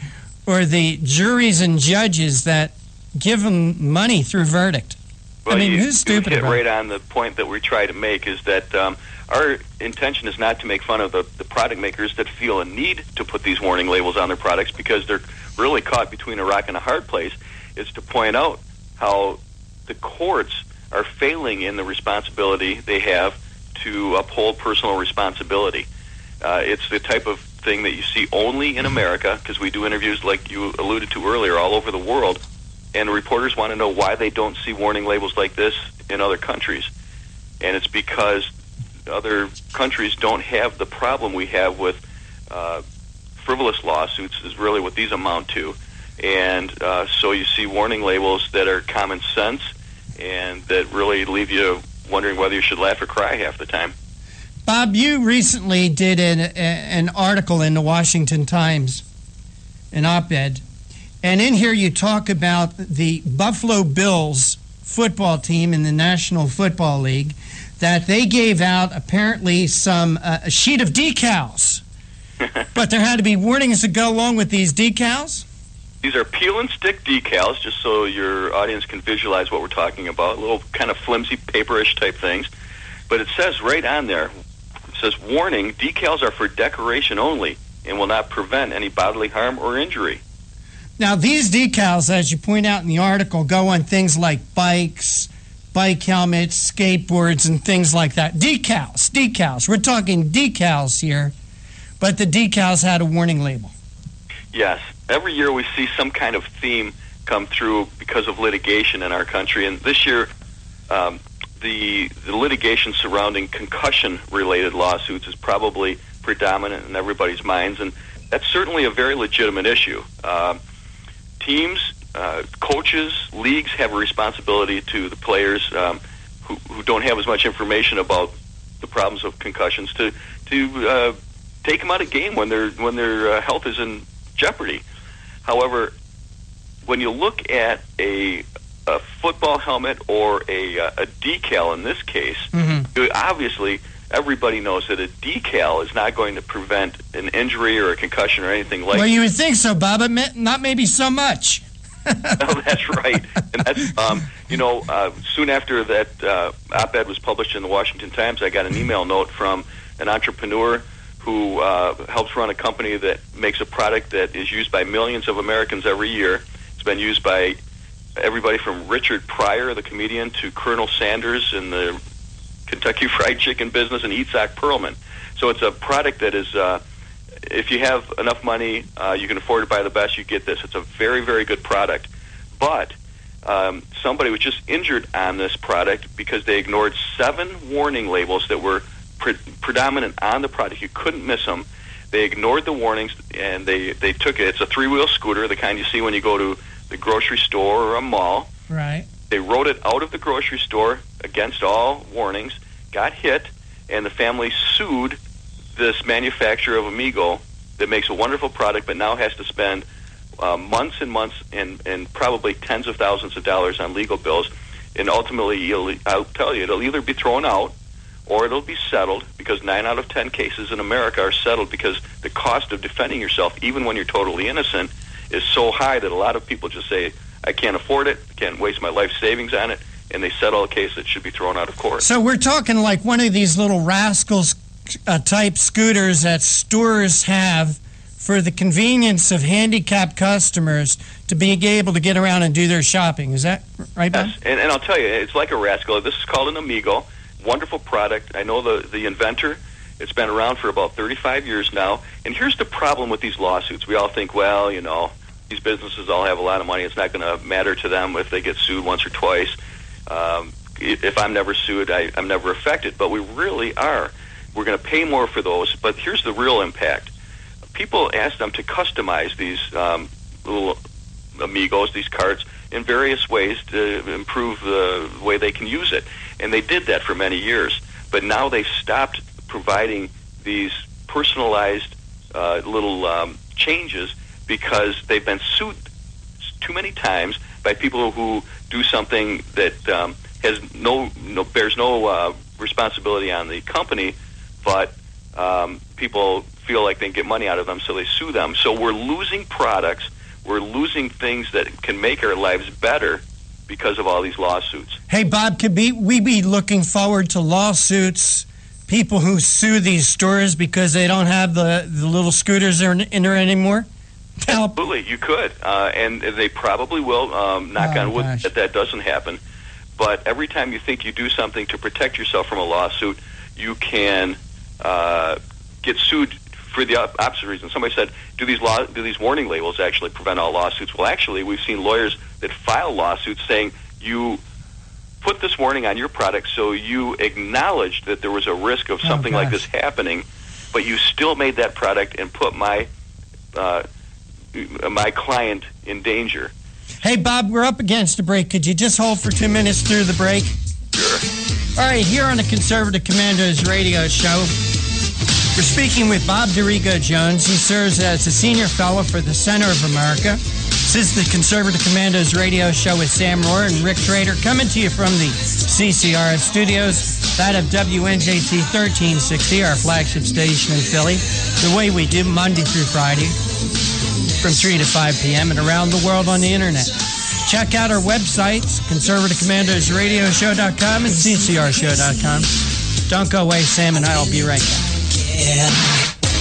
or the juries and judges that give them money through verdict? Well, who's stupid? You hit right on the point that we try to make, is that our intention is not to make fun of the product makers that feel a need to put these warning labels on their products because they're really caught between a rock and a hard place. It's to point out how the courts are failing in the responsibility they have to uphold personal responsibility. It's the type of thing that you see only in America, because we do interviews like you alluded to earlier all over the world, and reporters want to know why they don't see warning labels like this in other countries. And it's because other countries don't have the problem we have with frivolous lawsuits, is really what these amount to. And so you see warning labels that are common sense and that really leave you wondering whether you should laugh or cry half the time. Bob, you recently did an article in the Washington Times, an op-ed, and in here you talk about the Buffalo Bills football team in the National Football League, that they gave out apparently a sheet of decals But there had to be warnings to go along with these decals? These are peel and stick decals, just so your audience can visualize what we're talking about. Little kind of flimsy, paperish type things. But it says right on there, it says, warning, decals are for decoration only and will not prevent any bodily harm or injury. Now, these decals, as you point out in the article, go on things like bikes, bike helmets, skateboards, and things like that. Decals. We're talking decals here, but the decals had a warning label. Yes. Every year we see some kind of theme come through because of litigation in our country. And this year, the litigation surrounding concussion-related lawsuits is probably predominant in everybody's minds. And that's certainly a very legitimate issue. Teams, coaches, leagues have a responsibility to the players who don't have as much information about the problems of concussions to take them out of game when their health is in jeopardy. However, when you look at a football helmet or a decal in this case, obviously everybody knows that a decal is not going to prevent an injury or a concussion or anything like that. Well, you would think so, Bob, but not maybe so much. No, that's right. And that's, soon after that op-ed was published in the Washington Times, I got an email note from an entrepreneur who helps run a company that makes a product that is used by millions of Americans every year. It's been used by everybody from Richard Pryor, the comedian, to Colonel Sanders in the Kentucky Fried Chicken business, and Itzhak Perlman. So it's a product that is, if you have enough money, you can afford to buy the best, you get this. It's a very, very good product. But somebody was just injured on this product because they ignored 7 warning labels that were predominant on the product. You couldn't miss them. They ignored the warnings, and they took it. It's a 3-wheel scooter, the kind you see when you go to the grocery store or a mall. Right. They rode it out of the grocery store against all warnings, got hit, and the family sued this manufacturer of Amigo that makes a wonderful product but now has to spend months and months and probably tens of thousands of dollars on legal bills. And ultimately, I'll tell you, it'll either be thrown out or it'll be settled, because 9 out of 10 cases in America are settled because the cost of defending yourself, even when you're totally innocent, is so high that a lot of people just say, I can't afford it, I can't waste my life savings on it, and they settle a case that should be thrown out of court. So we're talking like one of these little rascals type scooters that stores have for the convenience of handicapped customers to be able to get around and do their shopping. Is that right, Bob? Yes, and I'll tell you, it's like a rascal. This is called an Amigo. Wonderful product. I know the inventor. It's been around for about 35 years now. And here's the problem with these lawsuits. We all think, well, these businesses all have a lot of money. It's not going to matter to them if they get sued once or twice. If I'm never sued, I'm never affected. But we really are. We're going to pay more for those. But here's the real impact. People ask them to customize these little Amigos, these carts, in various ways to improve the way they can use it. And they did that for many years. But now they've stopped providing these personalized little changes because they've been sued too many times by people who do something that bears no responsibility on the company, but people feel like they can get money out of them, so they sue them. So we're losing products. We're losing things that can make our lives better because of all these lawsuits. Hey, Bob, could we be looking forward to lawsuits, people who sue these stores because they don't have the little scooters in there anymore? Absolutely, you could. And they probably will, knock on wood, that doesn't happen. But every time you think you do something to protect yourself from a lawsuit, you can get sued for the opposite reason. Somebody said, do these warning labels actually prevent all lawsuits? Well, actually, we've seen lawyers that file lawsuits saying you put this warning on your product so you acknowledged that there was a risk of something like this happening, but you still made that product and put my client in danger. Hey, Bob, we're up against a break. Could you just hold for 2 minutes through the break? Sure. All right, here on the Conservative Commandos radio show, we're speaking with Bob DeRigo Jones. He serves as a senior fellow for the Center of America. This is the Conservative Commandos radio show with Sam Rohr and Rick Trader, coming to you from the CCRS studios. that of WNJT 1360, our flagship station in Philly, the way we do Monday through Friday from 3 to 5 p.m. and around the world on the internet. Check out our websites, ConservativeCommandosRadioshow.com and CCRShow.com. Don't go away, Sam and I will be right back. Yeah,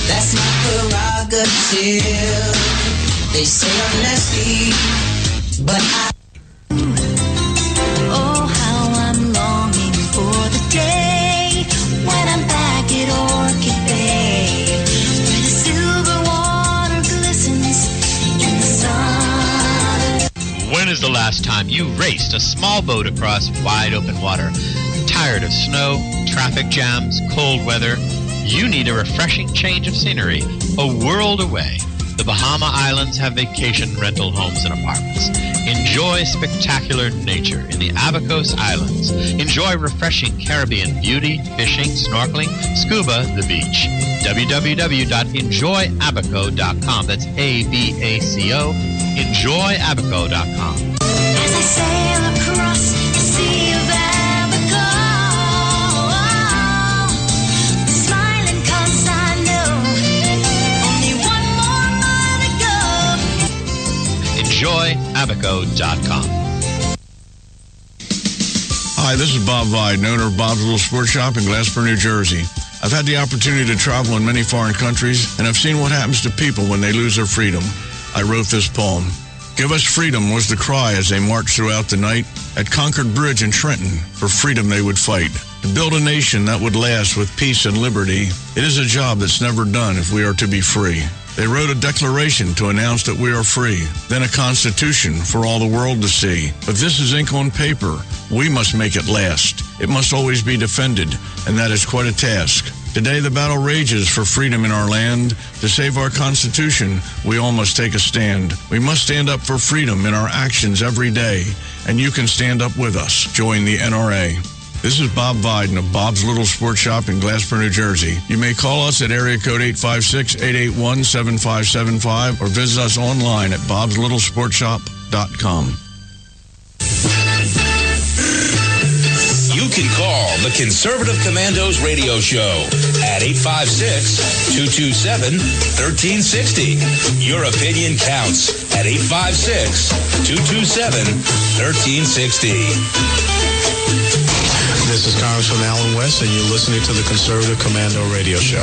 that's my prerogative. They say I'm nasty, but I... Oh, how I'm longing for the day when I'm back at Orchid Bay, where the silver water glistens in the sun. When is the last time you raced a small boat across wide open water? Tired of snow, traffic jams, cold weather? You need a refreshing change of scenery, a world away. The Bahama Islands have vacation rental homes and apartments. Enjoy spectacular nature in the Abacos Islands. Enjoy refreshing Caribbean beauty, fishing, snorkeling, scuba, the beach. www.enjoyabaco.com. That's ABACO. Enjoyabaco.com. As I sail across the sea of Abaco, smiling 'cause I know only one more mile to go. Enjoyabaco.com. Hi, this is Bob Vide, owner of Bob's Little Sports Shop in Glasper, New Jersey. I've had the opportunity to travel in many foreign countries, and I've seen what happens to people when they lose their freedom. I wrote this poem. Give us freedom was the cry as they marched throughout the night. At Concord Bridge in Trenton, for freedom they would fight. To build a nation that would last with peace and liberty, it is a job that's never done if we are to be free. They wrote a declaration to announce that we are free, then a constitution for all the world to see. But this is ink on paper. We must make it last. It must always be defended, and that is quite a task. Today the battle rages for freedom in our land. To save our Constitution, we all must take a stand. We must stand up for freedom in our actions every day, and you can stand up with us. Join the NRA. This is Bob Viden of Bob's Little Sports Shop in Glasper, New Jersey. You may call us at area code 856-881-7575 or visit us online at bobslittle.sportshop.com. You can call the Conservative Commandos Radio Show at 856-227-1360. Your opinion counts at 856-227-1360. This is Congressman Alan West, and you're listening to the Conservative Commando Radio Show.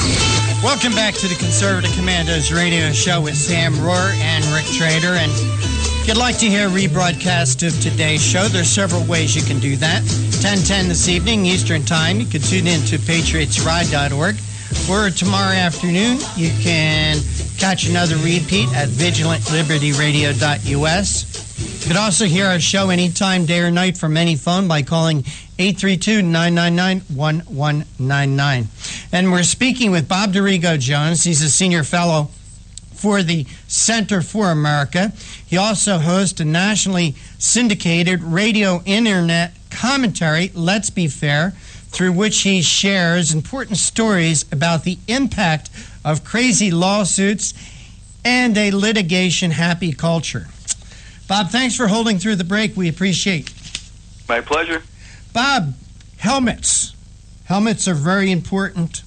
Welcome back to the Conservative Commandos Radio Show with Sam Rohr and Rick Trader. And if you'd like to hear a rebroadcast of today's show, there's several ways you can do that. 10:10 this evening, Eastern Time. You can tune in to patriotsride.org. Or tomorrow afternoon, you can catch another repeat at vigilantlibertyradio.us. You can also hear our show anytime, day or night, from any phone by calling 832-999-1199. And we're speaking with Bob Dorigo Jones. He's a senior fellow for the Center for America. He also hosts a nationally syndicated radio internet commentary, Let's Be Fair, through which he shares important stories about the impact of crazy lawsuits and a litigation-happy culture. Bob, thanks for holding through the break. We appreciate it. My pleasure. Bob, helmets. Helmets are very important.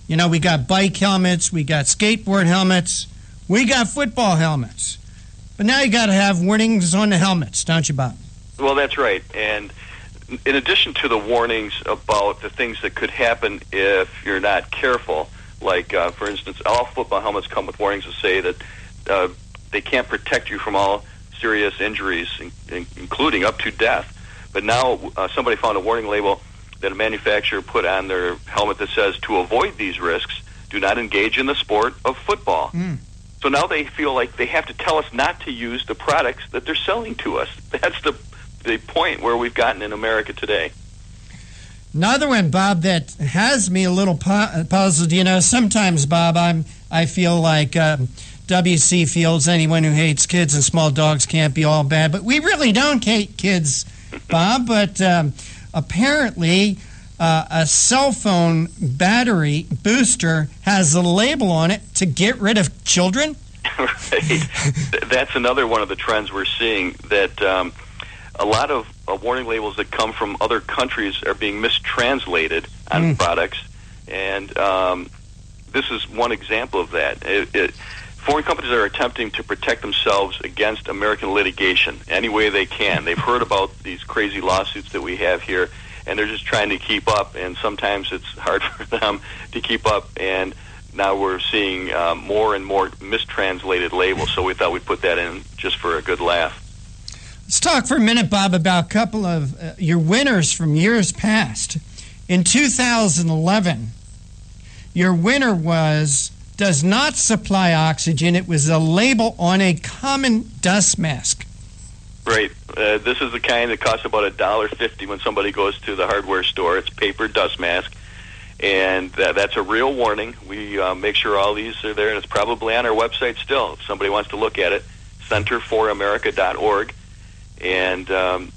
You know, we got bike helmets, we got skateboard helmets, we got football helmets. But now you got to have warnings on the helmets, don't you, Bob? Well, that's right. And in addition to the warnings about the things that could happen if you're not careful, like, for instance, all football helmets come with warnings that say that they can't protect you from all serious injuries, including up to death. But now somebody found a warning label that a manufacturer put on their helmet that says, to avoid these risks, do not engage in the sport of football. So now they feel like they have to tell us not to use the products that they're selling to us. That's the point where we've gotten in America today. Another one, Bob, that has me a little puzzled. You know, sometimes, Bob, I feel like WC feels anyone who hates kids and small dogs can't be all bad. But we really don't hate kids, Bob. But apparently a cell phone battery booster has a label on it to get rid of children. Right. That's another one of the trends we're seeing, that a lot of warning labels that come from other countries are being mistranslated on products, and this is one example of that. Foreign companies are attempting to protect themselves against American litigation any way they can. They've heard about these crazy lawsuits that we have here, and they're just trying to keep up, and sometimes it's hard for them to keep up, and now we're seeing more and more mistranslated labels, so we thought we'd put that in just for a good laugh. Let's talk for a minute, Bob, about a couple of your winners from years past. In 2011, your winner was does not supply oxygen. It was a label on a common dust mask. Right. This is the kind that costs about $1.50 when somebody goes to the hardware store. It's paper dust mask, and that's a real warning. We make sure all these are there, and it's probably on our website still. If somebody wants to look at it, centerforamerica.org, and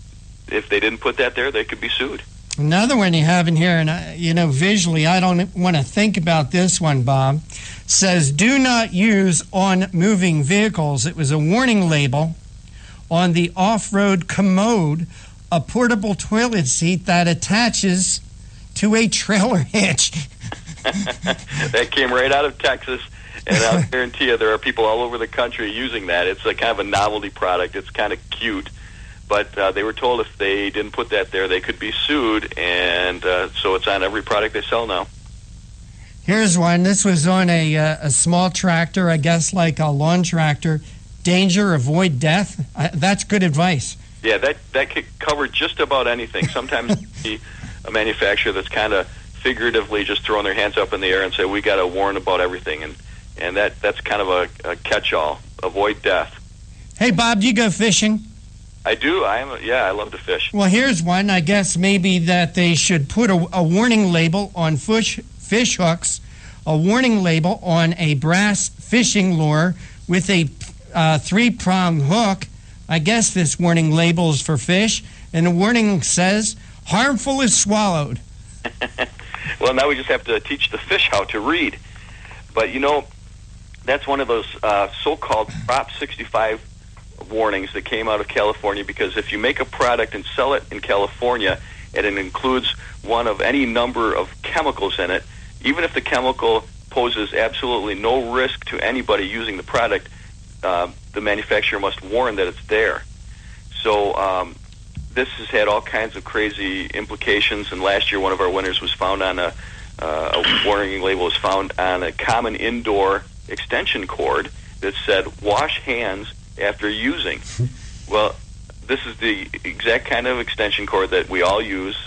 if they didn't put that there, they could be sued. Another one you have in here, and visually, I don't want to think about this one, Bob. Says, do not use on moving vehicles. It was a warning label on the off-road Commode, a portable toilet seat that attaches to a trailer hitch. That came right out of Texas, and I'll guarantee you there are people all over the country using that. It's a kind of a novelty product. It's kind of cute. But they were told if they didn't put that there, they could be sued, and so it's on every product they sell now. Here's one. This was on a small tractor, I guess like a lawn tractor. Danger, avoid death. That's good advice. Yeah, that could cover just about anything. Sometimes you see a manufacturer that's kind of figuratively just throwing their hands up in the air and say, we got to warn about everything, and that's kind of a catch-all. Avoid death. Hey, Bob, do you go fishing? I do. I love to fish. Well, here's one. I guess maybe that they should put a warning label on fish hooks, a warning label on a brass fishing lure with a 3-prong hook. I guess this warning label is for fish, and the warning says, harmful if swallowed. Well, now we just have to teach the fish how to read. But, that's one of those so-called Prop 65 warnings that came out of California, because if you make a product and sell it in California and it includes one of any number of chemicals in it, even if the chemical poses absolutely no risk to anybody using the product, the manufacturer must warn that it's there. So this has had all kinds of crazy implications, and last year one of our winners was found on a warning label was found on a common indoor extension cord that said, wash hands after using. Well, this is the exact kind of extension cord that we all use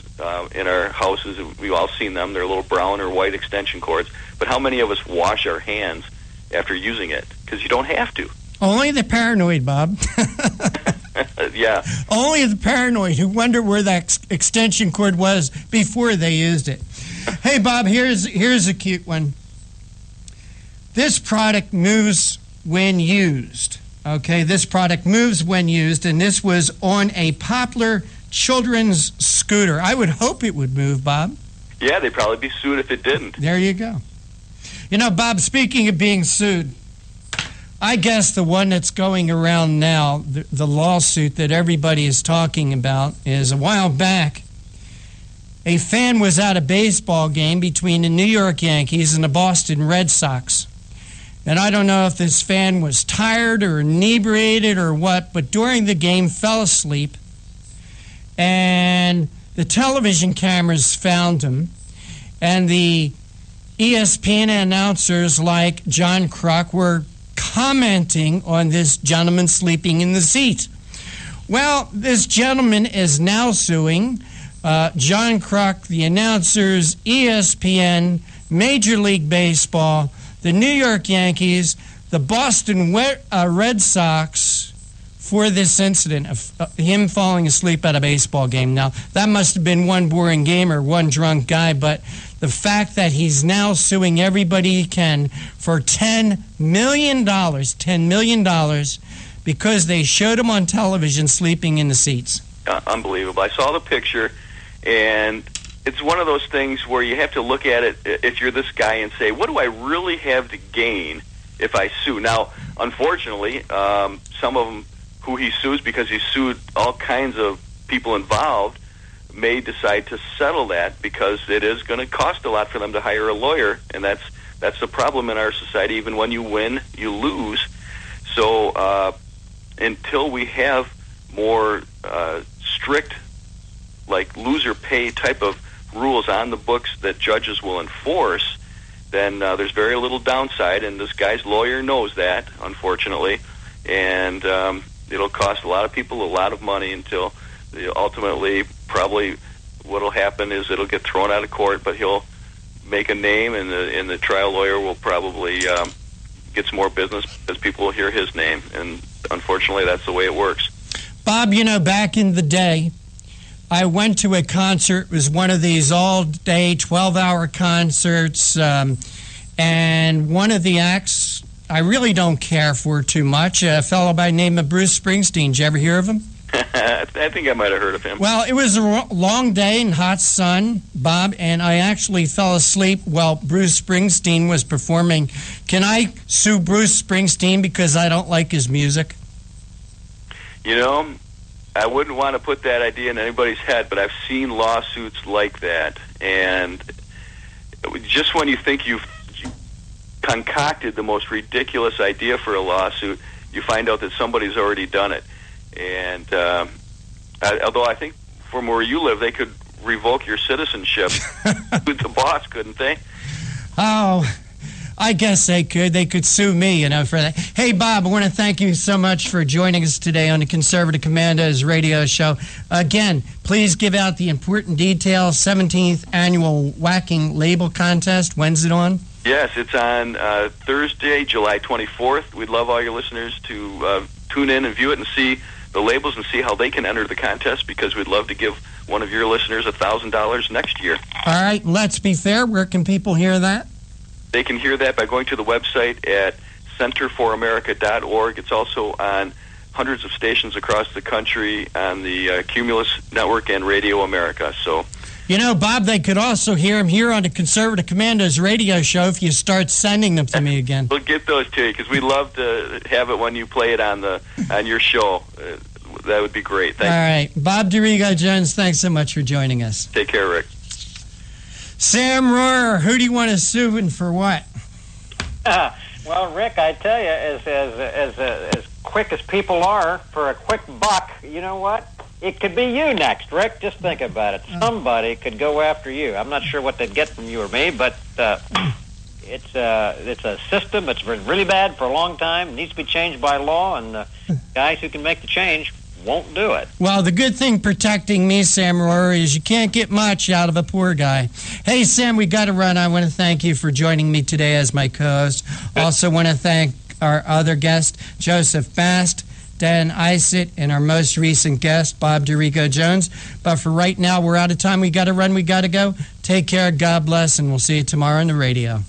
in our houses. We've all seen them. They're little brown or white extension cords. But how many of us wash our hands after using it? Because you don't have to. Only the paranoid, Bob. Yeah. Only the paranoid who wonder where that extension cord was before they used it. Hey, Bob, here's a cute one. This product moves when used. Okay, this product moves when used, and this was on a popular children's scooter. I would hope it would move, Bob. Yeah, they'd probably be sued if it didn't. There you go. Bob, speaking of being sued, I guess the one that's going around now, the lawsuit that everybody is talking about, is a while back, a fan was at a baseball game between the New York Yankees and the Boston Red Sox. And I don't know if this fan was tired or inebriated or what, but during the game fell asleep. And the television cameras found him. And the ESPN announcers like John Kruk were commenting on this gentleman sleeping in the seat. Well, this gentleman is now suing John Kruk, the announcers, ESPN, Major League Baseball, the New York Yankees, the Boston Red Sox for this incident of him falling asleep at a baseball game. Now, that must have been one boring game or one drunk guy, but the fact that he's now suing everybody he can for $10 million because they showed him on television sleeping in the seats. Unbelievable. I saw the picture, and it's one of those things where you have to look at it if you're this guy and say, what do I really have to gain if I sue? Now, unfortunately, some of them who he sues, because he sued all kinds of people involved, may decide to settle that because it is going to cost a lot for them to hire a lawyer, and that's the problem in our society. Even when you win, you lose. So until we have more strict, like loser pay type of rules on the books that judges will enforce, then there's very little downside, and this guy's lawyer knows that, unfortunately, and it'll cost a lot of people a lot of money until ultimately probably what'll happen is it'll get thrown out of court, but he'll make a name, and the trial lawyer will probably get some more business because people will hear his name, and unfortunately that's the way it works. Bob, back in the day, I went to a concert. It was one of these all-day, 12-hour concerts, and one of the acts I really don't care for too much, a fellow by the name of Bruce Springsteen. Did you ever hear of him? I think I might have heard of him. Well, it was a long day in hot sun, Bob, and I actually fell asleep while Bruce Springsteen was performing. Can I sue Bruce Springsteen because I don't like his music? I wouldn't want to put that idea in anybody's head, but I've seen lawsuits like that, and just when you think you've concocted the most ridiculous idea for a lawsuit, you find out that somebody's already done it. And although I think from where you live, they could revoke your citizenship with the boss, couldn't they? Oh, I guess they could. They could sue me, for that. Hey, Bob, I want to thank you so much for joining us today on the Conservative Commandos radio show. Again, please give out the important details. 17th Annual Whacking Label Contest. When's it on? Yes, it's on Thursday, July 24th. We'd love all your listeners to tune in and view it and see the labels and see how they can enter the contest, because we'd love to give one of your listeners $1,000 next year. All right, let's be fair. Where can people hear that? They can hear that by going to the website at centerforamerica.org. It's also on hundreds of stations across the country on the Cumulus Network and Radio America. So, Bob, they could also hear them here on the Conservative Commandos radio show if you start sending them to me again. We'll get those to you, because we'd love to have it when you play it on your show. That would be great. Thank you. All right. Bob DeRigo-Jones, thanks so much for joining us. Take care, Rick. Sam Rohrer, who do you want to sue and for what? Well, Rick, I tell you, as quick as people are, for a quick buck, you know what? It could be you next, Rick. Just think about it. Somebody could go after you. I'm not sure what they'd get from you or me, but it's a system that's been really bad for a long time. It needs to be changed by law, and guys who can make the change won't do it. Well, the good thing protecting me, Sam Rohrer, is you can't get much out of a poor guy. Hey, Sam, we got to run. I want to thank you for joining me today as my co-host. Also want to thank our other guest, Joseph Bast, Dan Isett, and our most recent guest, Bob DeRigo-Jones. But for right now, we're out of time. We got to run. We got to go. Take care. God bless, and we'll see you tomorrow on the radio.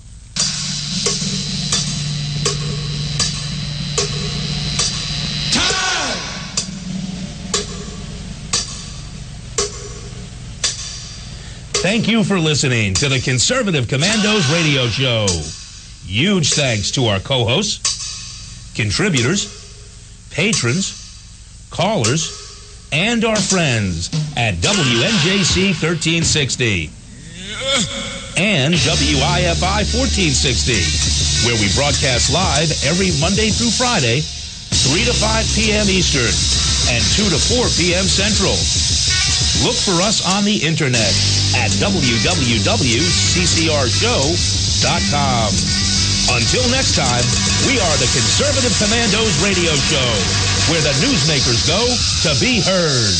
Thank you for listening to the Conservative Commandos radio show. Huge thanks to our co-hosts, contributors, patrons, callers, and our friends at WNJC 1360 and WIFI 1460, where we broadcast live every Monday through Friday, 3 to 5 p.m. Eastern and 2 to 4 p.m. Central. Look for us on the internet at www.ccrshow.com. Until next time, we are the Conservative Commandos radio show, where the newsmakers go to be heard.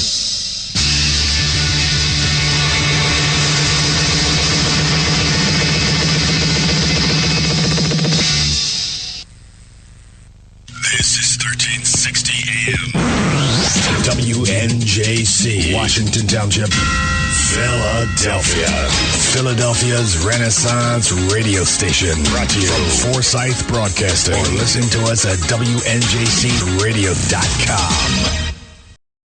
This is 1360 AM. WNJC, Washington Township, Philadelphia. Philadelphia's Renaissance radio station. Brought to you from Forsyth Broadcasting. Or listen to us at WNJCradio.com.